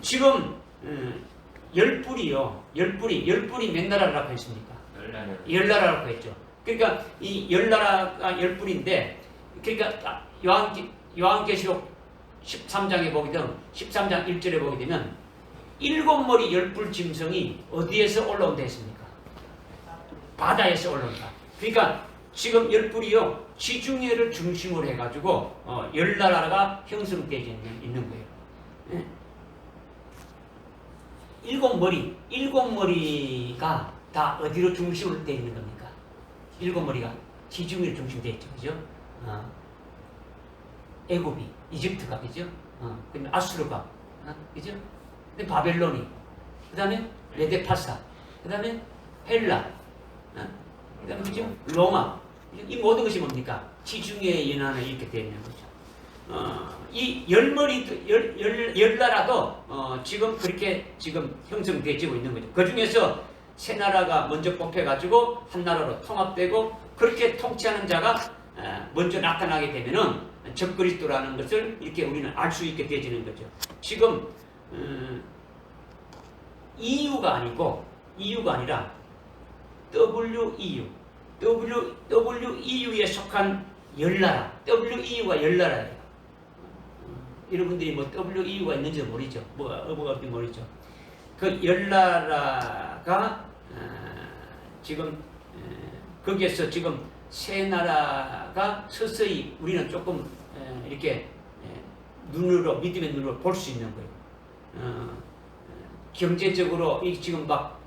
지금 열불이 몇 나라라고 했습니까? 열 나라라고 했죠. 그러니까 이 열 나라가 열 불인데, 그러니까 요한계시록 13장에 보게 되면 13장 1절에 보게 되면 일곱 머리 열불 짐승이 어디에서 올라온다 했습니까? 바다에서 올라온다. 그러니까 지금 열불이요 지중해를 중심으로 해가지고 열 나라가 형성되어 있는 거예요. 예. 일곱 머리가 다 어디로 중심으로 되어 있는 겁니까? 일곱 머리가 지중해를 중심되어 있죠, 그죠? 애굽이, 이집트가, 그죠? 그다음에 아수르가, 그죠? 근데 바벨론이, 그다음에 메데파사, 그다음에 헬라, 그다음에 그죠? 로마. 이 모든 것이 뭡니까? 지중해 연안에 이렇게 되어 있는 거죠. 이 열 나라도 지금 그렇게 지금 형성되어지고 있는 거죠. 그 중에서 세 나라가 먼저 뽑혀가지고 한 나라로 통합되고 그렇게 통치하는 자가 먼저 나타나게 되면은 적그리스도라는 것을 이렇게 우리는 알 수 있게 되어지는 거죠. 지금 EU가 아니라 WEU에 속한 열 나라, WEU가 열 나라예요. 여러분들이 뭐 WEU가 있는지 모르죠. 뭐가 없는지 모르죠. 그 열 나라가 지금 거기에서 지금 세 나라가 서서히 우리는 조금 이렇게 눈으로 믿음의 눈으로 볼 수 있는 거예요. 경제적으로 지금 막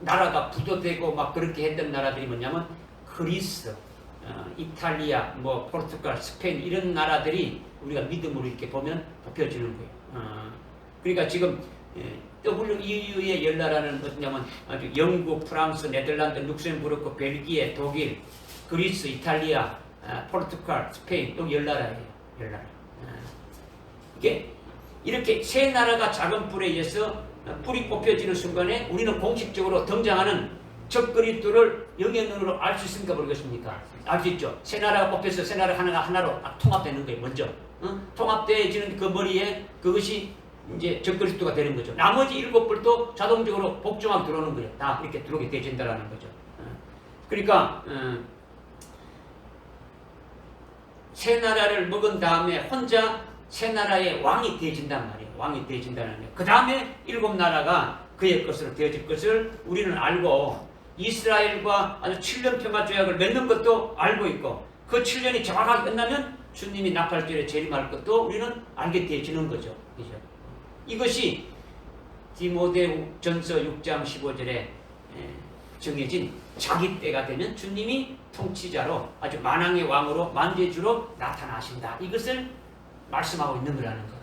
나라가 부도되고 막 그렇게 했던 나라들이 뭐냐면 그리스, 이탈리아, 뭐 포르투갈, 스페인 이런 나라들이 우리가 믿음으로 이렇게 보면 뽑혀지는 거예요. 그러니까 지금 WEU의 열 나라는 뭐냐면 아주 영국, 프랑스, 네덜란드, 룩셈부르크, 벨기에, 독일, 그리스, 이탈리아, 포르투갈, 스페인 여기 열 나라예요. 열 나라. 이게 이렇게 세 나라가 작은 뿔에 의해서 뿔이 뽑혀지는 순간에 우리는 공식적으로 등장하는 적그리스도를 영의 눈으로 알 수 있습니까? 모르겠습니까? 알 수 있죠. 세 나라가 뽑혀서 세 나라 하나로 통합되는 거예요. 먼저 통합되어지는 그 머리에 그것이 이제 적그리스도가 되는 거죠. 나머지 일곱 뿔도 자동적으로 복종하게 들어오는 거예요. 다 이렇게 들어오게 되어진다라는 거죠. 그러니까 세 나라를 먹은 다음에 혼자 세 나라의 왕이 되어진단 말이에요. 왕이 되어진다는 거예요. 그 다음에 일곱 나라가 그의 것으로 되어질 것을 우리는 알고 이스라엘과 아주 7년 평화 조약을 맺는 것도 알고 있고 그 7년이 정확하게 끝나면 주님이 나팔절에 재림할 것도 우리는 알게 되어지는 거죠. 그죠? 이것이 디모데전서 6장 15절에 정해진 자기 때가 되면 주님이 통치자로 아주 만왕의 왕으로 만대주로 나타나신다. 이것을 말씀하고 있는 거라는 거죠.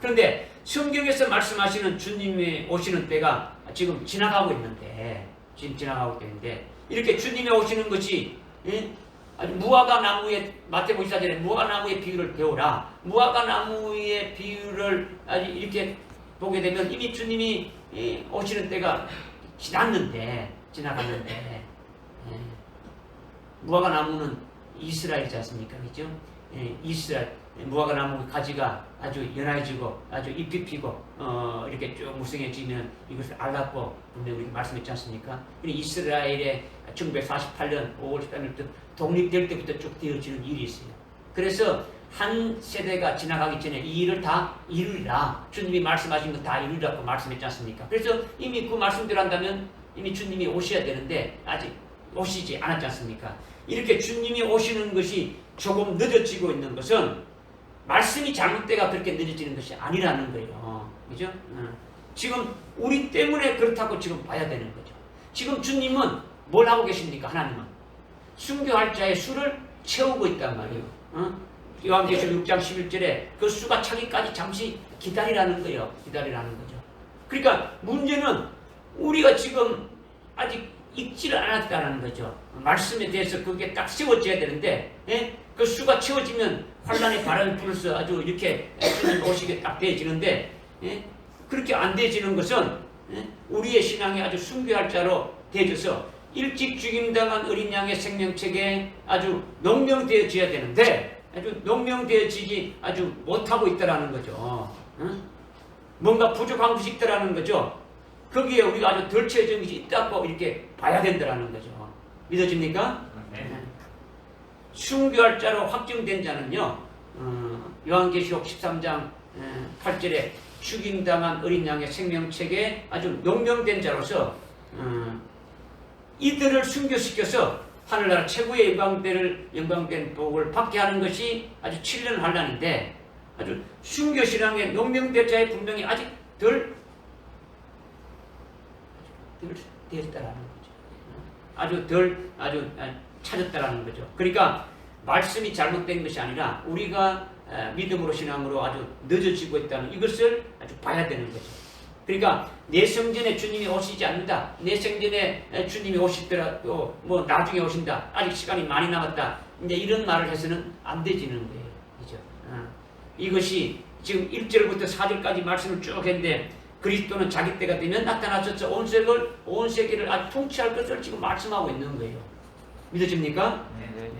그런데 성경에서 말씀하시는 주님이 오시는 때가 지금 지나가고 있는데 이렇게 주님이 오시는 것이 아주 무화과 나무의 마태복음 24절에 무화과 나무의 비유를 배우라. 무화과 나무의 비유를 아주 이렇게 보게 되면 이미 주님이 오시는 때가 지나갔는데 무화과 나무는 이스라엘이지 않습니까? 그죠? 이스라엘 무화과 나무 가지가 아주 연해지고 아주 잎이 피고 이렇게 쭉 무성해지면 이것을 알라고 분명히 우리가 말씀했지 않습니까? 이스라엘의 1948년 5월 13일부터 독립될 때부터 쭉 되어지는 일이 있어요. 그래서 한 세대가 지나가기 전에 이 일을 다 이루리라. 주님이 말씀하신 거 다 이루리라고 말씀했지 않습니까? 그래서 이미 그 말씀대로 한다면 이미 주님이 오셔야 되는데 아직 오시지 않았지 않습니까? 이렇게 주님이 오시는 것이 조금 늦어지고 있는 것은 말씀이 잘못돼가 그렇게 늦어지는 것이 아니라는 거예요. 그죠? 지금 우리 때문에 그렇다고 지금 봐야 되는 거죠. 지금 주님은 뭘 하고 계십니까? 하나님은 순교할 자의 수를 채우고 있단 말이에요. 요한계시록 6장 11절에 그 수가 차기까지 잠시 기다리라는 거예요. 기다리라는 거죠. 그러니까 문제는 우리가 지금 아직 읽지를 않았다는 거죠. 말씀에 대해서 그게 딱 세워져야 되는데, 예? 그 수가 채워지면 환란의 바람이 불어서 아주 이렇게 주님 오시게 딱 되어지는데, 예? 그렇게 안 되어지는 것은, 예? 우리의 신앙이 아주 순교할 자로 되어져서 일찍 죽임당한 어린 양의 생명책에 아주 농명되어져야 되는데, 아주 농명되어지지 아주 못하고 있다라는 거죠. 응? 뭔가 부족한 것이 있다라는 거죠. 거기에 우리가 아주 덜 채워진 것이 있다고 이렇게 봐야 된다라는 거죠. 믿어집니까? 네. 순교할 자로 확정된 자는요, 요한계시록 13장 8절에 죽임당한 어린 양의 생명책에 아주 농명된 자로서 이들을 순교시켜서 하늘나라 최고의 영광된 복을 받게 하는 것이 아주 7년 환란인데, 아주 순교신앙에 농명된 자의 분명히 아직 덜 됐다라는 거죠. 아주 찾았다라는 거죠. 그러니까 말씀이 잘못된 것이 아니라 우리가 믿음으로 신앙으로 아주 늦어지고 있다는 이것을 아주 봐야 되는 거죠. 그러니까 내 생전에 주님이 오시지 않는다. 내 생전에 주님이 오시더라도 뭐 나중에 오신다. 아직 시간이 많이 남았다. 이제 이런 말을 해서는 안 되지는 거예요. 그죠? 이것이 지금 1절부터 4절까지 말씀을 쭉 했는데, 그리스도는 자기 때가 되면 나타나셔서 온 세계를 아주 통치할 것을 지금 말씀하고 있는 거예요. 믿어집니까? 네.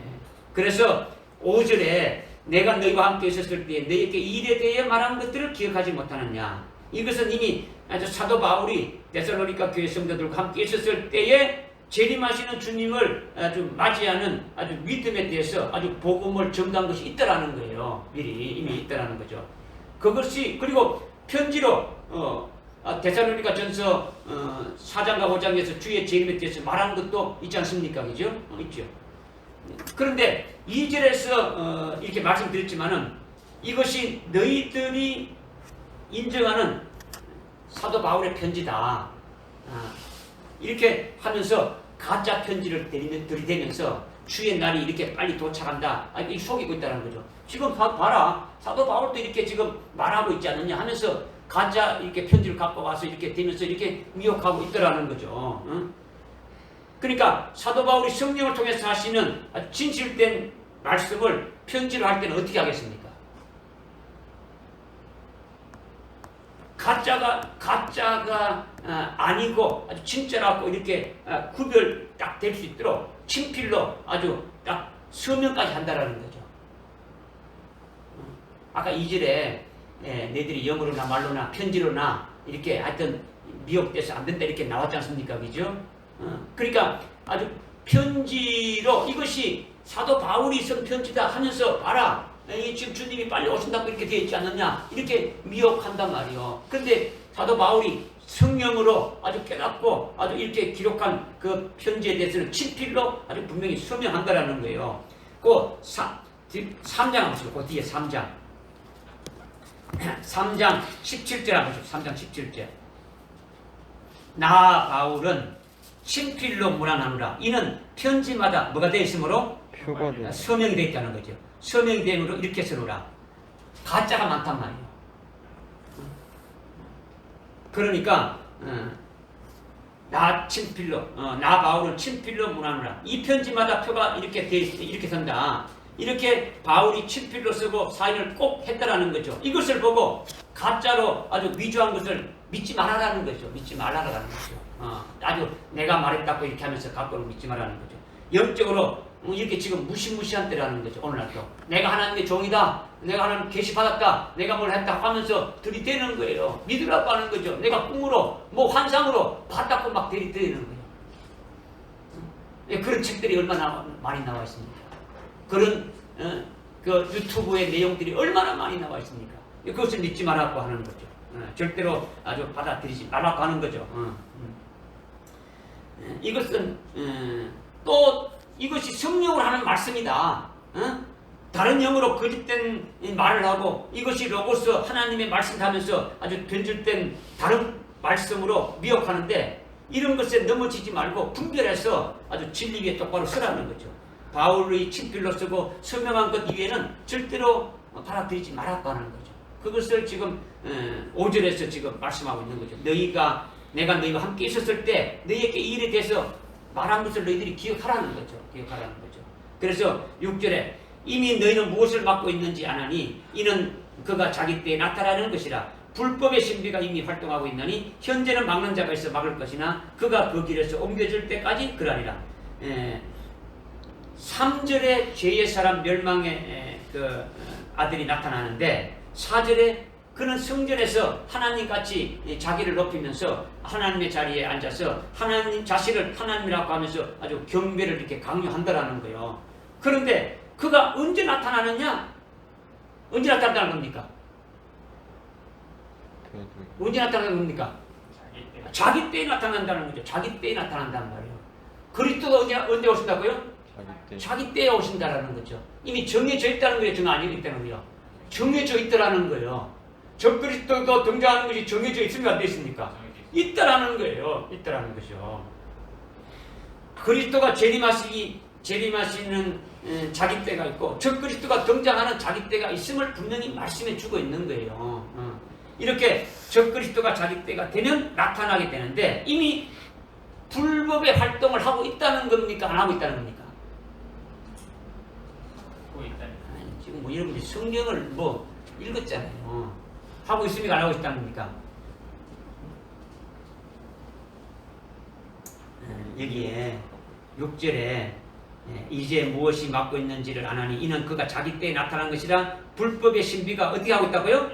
그래서 5절에 내가 너희와 함께 있었을 때에 너희에게 일에 대해 말한 것들을 기억하지 못하느냐. 이것은 이미 아주 사도 바울이 데살로니가 교회 성도들과 함께 있었을 때에 재림하시는 주님을 아주 맞이하는 아주 믿음에 대해서 아주 복음을 전한 것이 있다라는 거예요. 미리 이미 있다라는 거죠. 그것이 그리고 편지로 데살로니가 전서 4장과 5장에서 주의 재림에 대해서 말하는 것도 있지 않습니까? 그죠? 있죠. 그런데 2절에서 이렇게 말씀드렸지만은 이것이 너희들이 인정하는 사도 바울의 편지다. 이렇게 하면서 가짜 편지를 들이대면서 주의 날이 이렇게 빨리 도착한다. 이 속이고 있다는 거죠. 지금 봐라. 사도 바울도 이렇게 지금 말하고 있지 않느냐 하면서 가짜 이렇게 편지를 갖고 와서 이렇게 되면서 이렇게 미혹하고 있더라는 거죠. 응? 그러니까 사도 바울이 성령을 통해서 하시는 진실된 말씀을 편지로 할 때는 어떻게 하겠습니까? 가짜가 아니고 아주 진짜라고 이렇게 구별 딱 될 수 있도록 친필로 아주 딱 서명까지 한다라는 거죠. 아까 2절에 너희들이 영어로나 말로나 편지로나 이렇게 하여튼 미혹돼서 안 된다 이렇게 나왔지 않습니까? 그죠? 그러니까 아주 편지로 이것이 사도 바울이 쓴 편지다 하면서 봐라. 지금 주님이 빨리 오신다고 이렇게 되어 있지 않느냐 이렇게 미혹한단 말이요. 그런데 사도 바울이 성령으로 아주 깨닫고 아주 이렇게 기록한 그 편지에 대해서는 친필로 아주 분명히 서명한다라는 거예요. 그 3장 한번 보시고 그 뒤에 3장 17절 한번 보시고 3장 17절 나 바울은 친필로 문안하노라. 이는 편지마다 뭐가 되어 있으므로 표가 돼. 서명이 되어 있다는 거죠. 서명이 되므로 이렇게 써놓으라. 가짜가 많단 말이에요. 그러니까 나 친필로 나 바울은 친필로 문안하노라. 이 편지마다 표가 이렇게 선다. 이렇게 바울이 친필로 쓰고 사인을 꼭 했다라는 거죠. 이것을 보고 가짜로 아주 위조한 것을 믿지 말아라는 거죠. 믿지 말아라는 거죠. 아주 내가 말했다고 이렇게 하면서 갖고는 믿지 말라는 거죠. 영적으로 이렇게 지금 무시무시한 때라는 거죠. 오늘날도 내가 하나님의 종이다. 내가 하나님 계시 받았다. 내가 뭘 했다 하면서 들이대는 거예요. 믿으라고 하는 거죠. 내가 꿈으로 뭐 환상으로 봤다고 막 들이대는 거예요. 그런 책들이 얼마나 많이 나와 있습니까? 그런 그 유튜브의 내용들이 얼마나 많이 나와 있습니까? 그것을 믿지 말라고 하는 거죠. 절대로 아주 받아들이지 말라고 하는 거죠. 이것은 또 이것이 성령으로 하는 말씀이다. 다른 영으로 거짓된 말을 하고 이것이 로고스 하나님의 말씀 하면서 아주 변질된 다른 말씀으로 미혹하는데 이런 것에 넘어지지 말고 분별해서 아주 진리 위에 똑바로 서라는 거죠. 바울의 친필로 쓰고 서명한 것 이외에는 절대로 받아들이지 말라고 하는 거죠. 그것을 지금 5절에서 지금 말씀하고 있는 거죠. 내가 너희와 함께 있었을 때 너희에게 이 일에 대해서 말한 것을 너희들이 기억하라는 거죠. 기억하라는 거죠. 그래서 6절에 이미 너희는 무엇을 맡고 있는지 아나니 이는 그가 자기 때에 나타나는 것이라. 불법의 신비가 이미 활동하고 있나니 현재는 막는 자가 있어 막을 것이나 그가 그 길에서 옮겨질 때까지 그러하리라. 3절에 죄의 사람 멸망의 그 아들이 나타나는데 4절에 그는 성전에서 하나님같이 자기를 높이면서 하나님의 자리에 앉아서 하나님 자신을 하나님이라고 하면서 아주 경배를 이렇게 강요한다라는 거예요. 그런데 그가 언제 나타나느냐? 언제 나타난다는 겁니까? 언제 나타나는 겁니까? 자기 때에 나타난다는 거죠. 자기 때에 나타난단 말이에요. 그리스도가 언제 오신다고요? 자기 때에 오신다라는 거죠. 이미 정해져 있다는 거예요. 정 아니기 때문에요. 정해져 있다라는 거예요. 적그리스도가 등장하는 것이 정해져 있습니까? 안 돼 있습니까? 있다라는 거예요. 있다라는 거죠. 그리스도가 재림하시는 자기 때가 있고 적그리스도가 등장하는 자기 때가 있음을 분명히 말씀해 주고 있는 거예요. 이렇게 적그리스도가 자기 때가 되면 나타나게 되는데 이미 불법의 활동을 하고 있다는 겁니까? 안 하고 있다는 겁니까? 하고 있다니. 아니, 지금 뭐 여러분들이 성경을 뭐 읽었잖아요. 하고 있습니까? 안 하고 있다는 겁니까? 여기에 6절에 이제 무엇이 맡고 있는지를 아나니 이는 그가 자기 때에 나타난 것이라. 불법의 신비가 어떻게 하고 있다고요?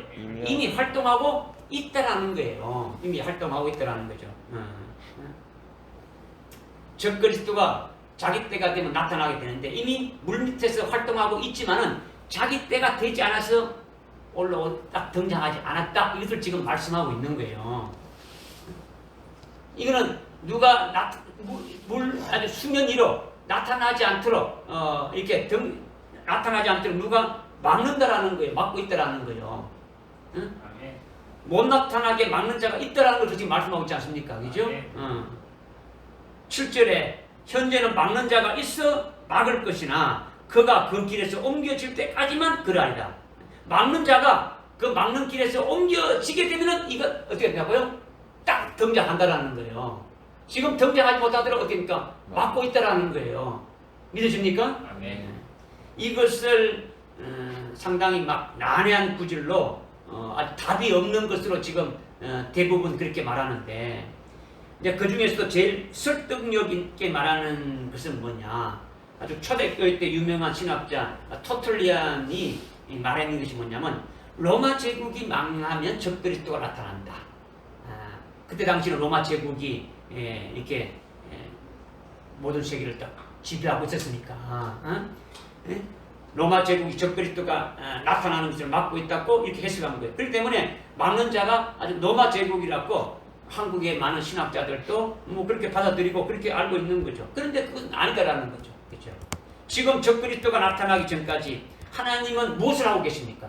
이미 활동하고 있다라는 거예요. 이미 활동하고 있다라는 거죠. 적그리스도가 자기 때가 되면 나타나게 되는데 이미 물밑에서 활동하고 있지만은 자기 때가 되지 않아서 딱 등장하지 않았다. 이것을 지금 말씀하고 있는 거예요. 이거는 누가 아주 수면 위로 나타나지 않도록 이렇게 나타나지 않도록 누가 막는다라는 거예요. 막고 있다라는 거예요. 응? 못 나타나게 막는 자가 있다라는 걸 지금 말씀하고 있지 않습니까? 그죠? 7절에 현재는 막는 자가 있어 막을 것이나 그가 그 길에서 옮겨질 때까지만 그러하리라. 막는 자가 그 막는 길에서 옮겨지게 되면은 이거 어떻게 된다고요? 딱 등장한다라는 거예요. 지금 등장하지 못하도록 어떻게 됩니까? 막고 있다라는 거예요. 믿으십니까? 아멘. 이것을 상당히 막 난해한 구절로 아주 답이 없는 것으로 지금 대부분 그렇게 말하는데 이제 그 중에서도 제일 설득력 있게 말하는 것은 뭐냐? 아주 초대교회 때 유명한 신학자 터툴리안이 말하는 것이 뭐냐면 로마 제국이 망하면 적그리스도가 나타난다. 그때 당시는 로마 제국이 이렇게 모든 세계를 딱 지배하고 있었으니까 로마 제국이 적그리스도가 나타나는 것을 막고 있다고 이렇게 해석한 거예요. 그렇기 때문에 막는 자가 아주 로마 제국이라고 한국의 많은 신학자들도 뭐 그렇게 받아들이고 그렇게 알고 있는 거죠. 그런데 그건 아니다라는 거죠. 그렇죠? 지금 적그리스도가 나타나기 전까지 하나님은 무엇을 하고 계십니까?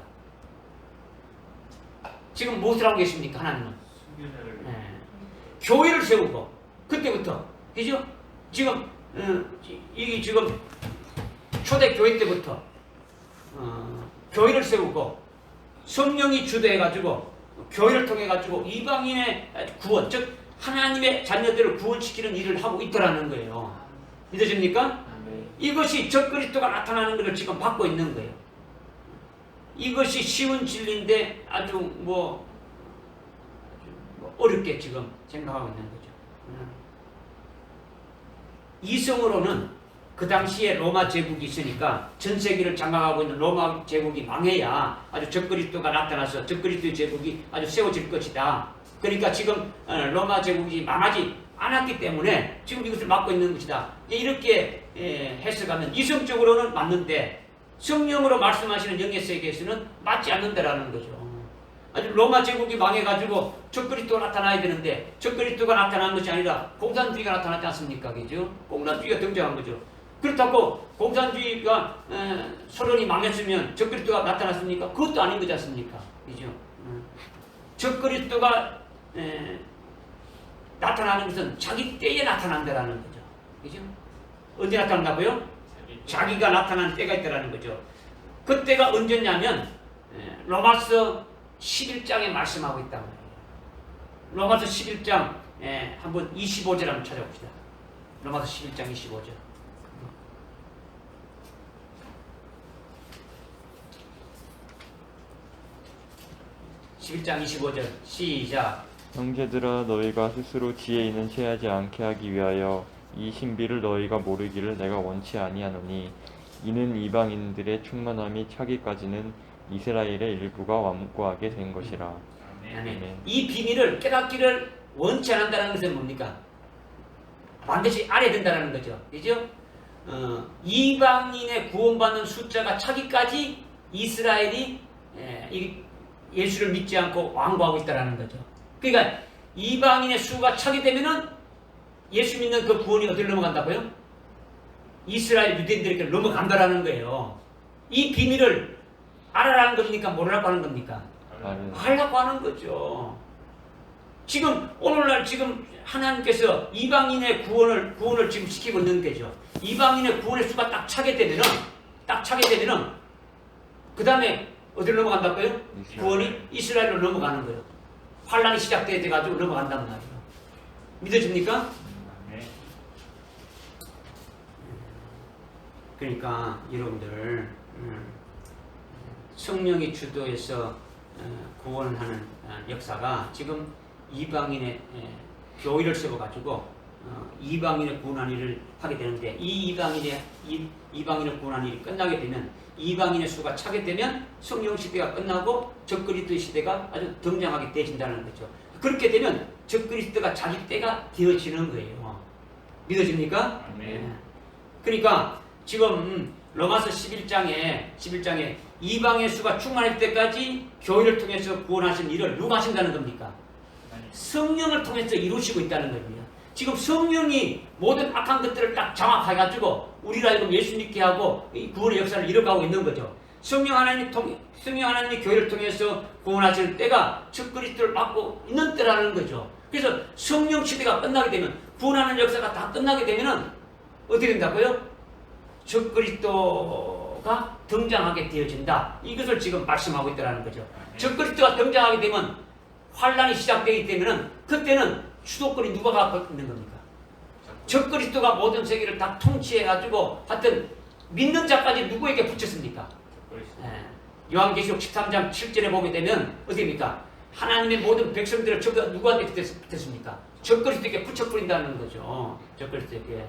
지금 무엇을 하고 계십니까? 하나님은 교회를 세우고 그때부터 그죠? 지금 이게 지금 초대교회 때부터 교회를 세우고 성령이 주도해가지고 교회를 통해가지고 이방인의 구원, 즉 하나님의 자녀들을 구원시키는 일을 하고 있더라는 거예요. 믿으십니까? 이것이 적그리스도가 나타나는 것을 지금 받고 있는 거예요. 이것이 쉬운 진리인데 아주 뭐 어렵게 지금 생각하고 있는 거죠. 이성으로는 그 당시에 로마 제국이 있으니까 전 세계를 장악하고 있는 로마 제국이 망해야 아주 적그리스도가 나타나서 적그리스도의 제국이 아주 세워질 것이다. 그러니까 지금 로마 제국이 망하지 않았기 때문에 지금 이것을 막고 있는 것이다. 이렇게 해석하면 이성적으로는 맞는데 성령으로 말씀하시는 영의 세계에서는 맞지 않는다라는 거죠. 아주 로마 제국이 망해가지고 적그리스도가 나타나야 되는데 적그리스도가 나타난 것이 아니라 공산주의가 나타났지 않습니까? 그죠? 공산주의가 등장한 거죠. 그렇다고 공산주의가 소련이 망했으면 적그리스도가 나타났습니까? 그것도 아닌 거지 않습니까? 그죠? 적그리스도가 나타나는 것은 자기 때에 나타난다라는 거죠. 그죠? 언제 나타난다고요? 자기가 나타나는 때가 있다라는 거죠. 그때가 언제냐면 로마서 11장에 말씀하고 있단 말이에요. 로마서 11장 한번 25절 한번 찾아봅시다. 로마서 11장 25절. 11장 25절 시작. 형제들아 너희가 스스로 지혜 있는 체하지 않게 하기 위하여 이 신비를 너희가 모르기를 내가 원치 아니하노니 이는 이방인들의 충만함이 차기까지는 이스라엘의 일부가 완고하게 된 것이라. 아멘. 이 비밀을 깨닫기를 원치 않는다는 것은 뭡니까? 반드시 알아야 된다는 거죠. 그죠? 이방인의 구원받는 숫자가 차기까지 이스라엘이 예수를 믿지 않고 완고하고 있다는 거죠. 그러니까 이방인의 수가 차게 되면은 예수 믿는 그 구원이 어디로 넘어간다고요? 이스라엘 유대인들에게 넘어간다라는 거예요. 이 비밀을 알아라는 겁니까? 모르라고 하는 겁니까? 알라고 하는 거죠. 지금 오늘날 지금 하나님께서 이방인의 구원을 지금 시키고 있는 거죠. 이방인의 구원의 수가 딱 차게 되면은 그 다음에 어디로 넘어간다고요? 구원이 이스라엘로 넘어가는 거예요. 환란이 시작돼 가지고 넘어간단 말이에요. 믿어집니까? 아멘. 그러니까 여러분들 성령이 주도해서 구원하는 역사가 지금 이방인의 교회를 세워가지고 이방인의 구원하는 일을 하게 되는데 이 이방인의 구원하는 일이 끝나게 되면 이방인의 수가 차게 되면 성령 시대가 끝나고 적그리스도 시대가 아주 등장하게 되어진다는 거죠. 그렇게 되면 적그리스도가 자기 때가 되어지는 거예요. 믿어집니까? 아멘. 그러니까 지금 로마서 11장에 이방의 수가 충만할 때까지 교회를 통해서 구원하신 일을 누가 하신다는 겁니까? 성령을 통해서 이루시고 있다는 겁니다. 지금 성령이 모든 악한 것들을 딱 장악해가지고 우리를 알고 예수 믿게 하고 이 구원의 역사를 이뤄가고 있는 거죠. 성령 하나님이 교회를 통해서 구원하시는 때가 적그리스도를 받고 있는 때라는 거죠. 그래서 성령 시대가 끝나게 되면 구원하는 역사가 다 끝나게 되면은 어떻게 된다고요? 적그리스도가 등장하게 되어진다. 이것을 지금 말씀하고 있다는 거죠. 적그리스도가 등장하게 되면 환란이 시작되기 때문에 그때는 주도권이 누가 갖고 있는 겁니까? 적그리스도가 모든 세계를 다 통치해가지고 하여튼 믿는 자까지 누구에게 붙였습니까? 요한계시록 13장 7절에 보게 되면 어디입니까? 하나님의 모든 백성들을 누구한테 붙였습니까? 적그리스도에게 붙여버린다는 거죠. 적그리스도에게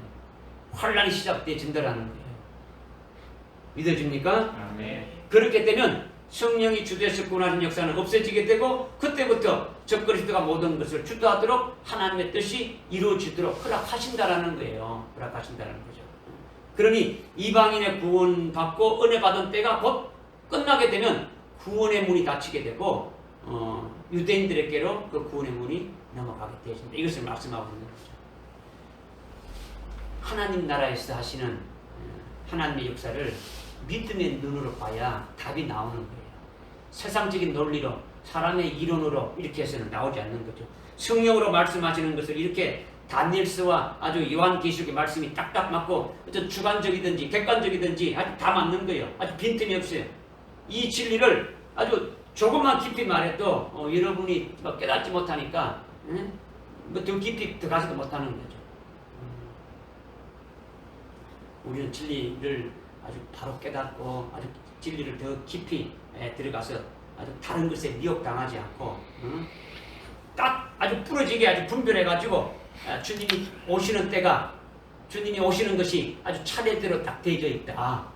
환란이 시작되어진다는 거예요. 믿어집니까? 아멘. 그렇게 되면 성령이 주도해서 구원하는 역사는 없어지게 되고 그때부터 적그리스도가 모든 것을 주도하도록 하나님의 뜻이 이루어지도록 허락하신다라는 거예요. 허락하신다는 거죠. 그러니 이방인의 구원받고 은혜 받은 때가 곧 끝나게 되면 구원의 문이 닫히게 되고 유대인들에게로 그 구원의 문이 넘어가게 되어진다. 이것을 말씀하고 있는 거죠. 하나님 나라에서 하시는 하나님의 역사를 믿음의 눈으로 봐야 답이 나오는 거예요. 세상적인 논리로 사람의 이론으로 이렇게 해서는 나오지 않는 거죠. 성령으로 말씀하시는 것을 이렇게 다니엘서와 아주 요한계시록의 말씀이 딱딱 맞고 어떤 주관적이든지 객관적이든지 아주 다 맞는 거예요. 아주 빈틈이 없어요. 이 진리를 아주 조금만 깊이 말해도 여러분이 깨닫지 못하니까 더 깊이 들어가지도 못하는 거죠. 우리는 진리를 아주 바로 깨닫고 아주 진리를 더 깊이 들어가서 아주 다른 것에 미혹당하지 않고 딱 아주 부러지게 아주 분별해가지고 주님이 오시는 때가 주님이 오시는 것이 아주 차례대로 딱 되어져 있다.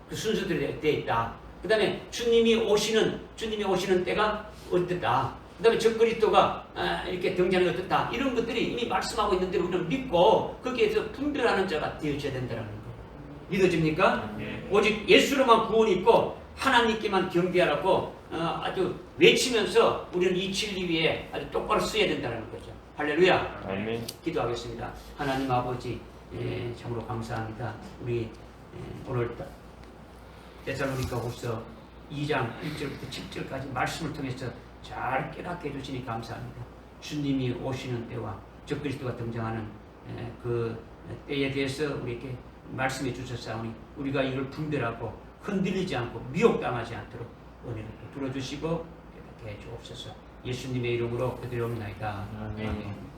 그 순서대로 되어 있다. 그 다음에 주님이 오시는 때가 어떻다. 그 다음에 적그리스도가 이렇게 등장하는 게 어떻다. 이런 것들이 이미 말씀하고 있는 대로 우리는 믿고 거기에서 분별하는 자가 되어져야 된다는 거예요. 믿어집니까? 네. 오직 예수로만 구원이 있고 하나님께만 경배하라고 아주 외치면서 우리는 이 진리 위에 아주 똑바로 쓰여야 된다는 거죠. 할렐루야. 아멘. 기도하겠습니다. 하나님 아버지 참으로 감사합니다. 우리 오늘 데살로니가후서 2장 1절부터 7절까지 말씀을 통해서 잘 깨닫게 해주시니 감사합니다. 주님이 오시는 때와 적그리스도가 등장하는 그 때에 대해서 우리에게 말씀해 주셨사오니 우리가 이걸 분별하고 흔들리지 않고 미혹당하지 않도록 은혜를 들어주시고 해 주옵소서. 예수님의 이름으로 기도옵나이다. 아멘.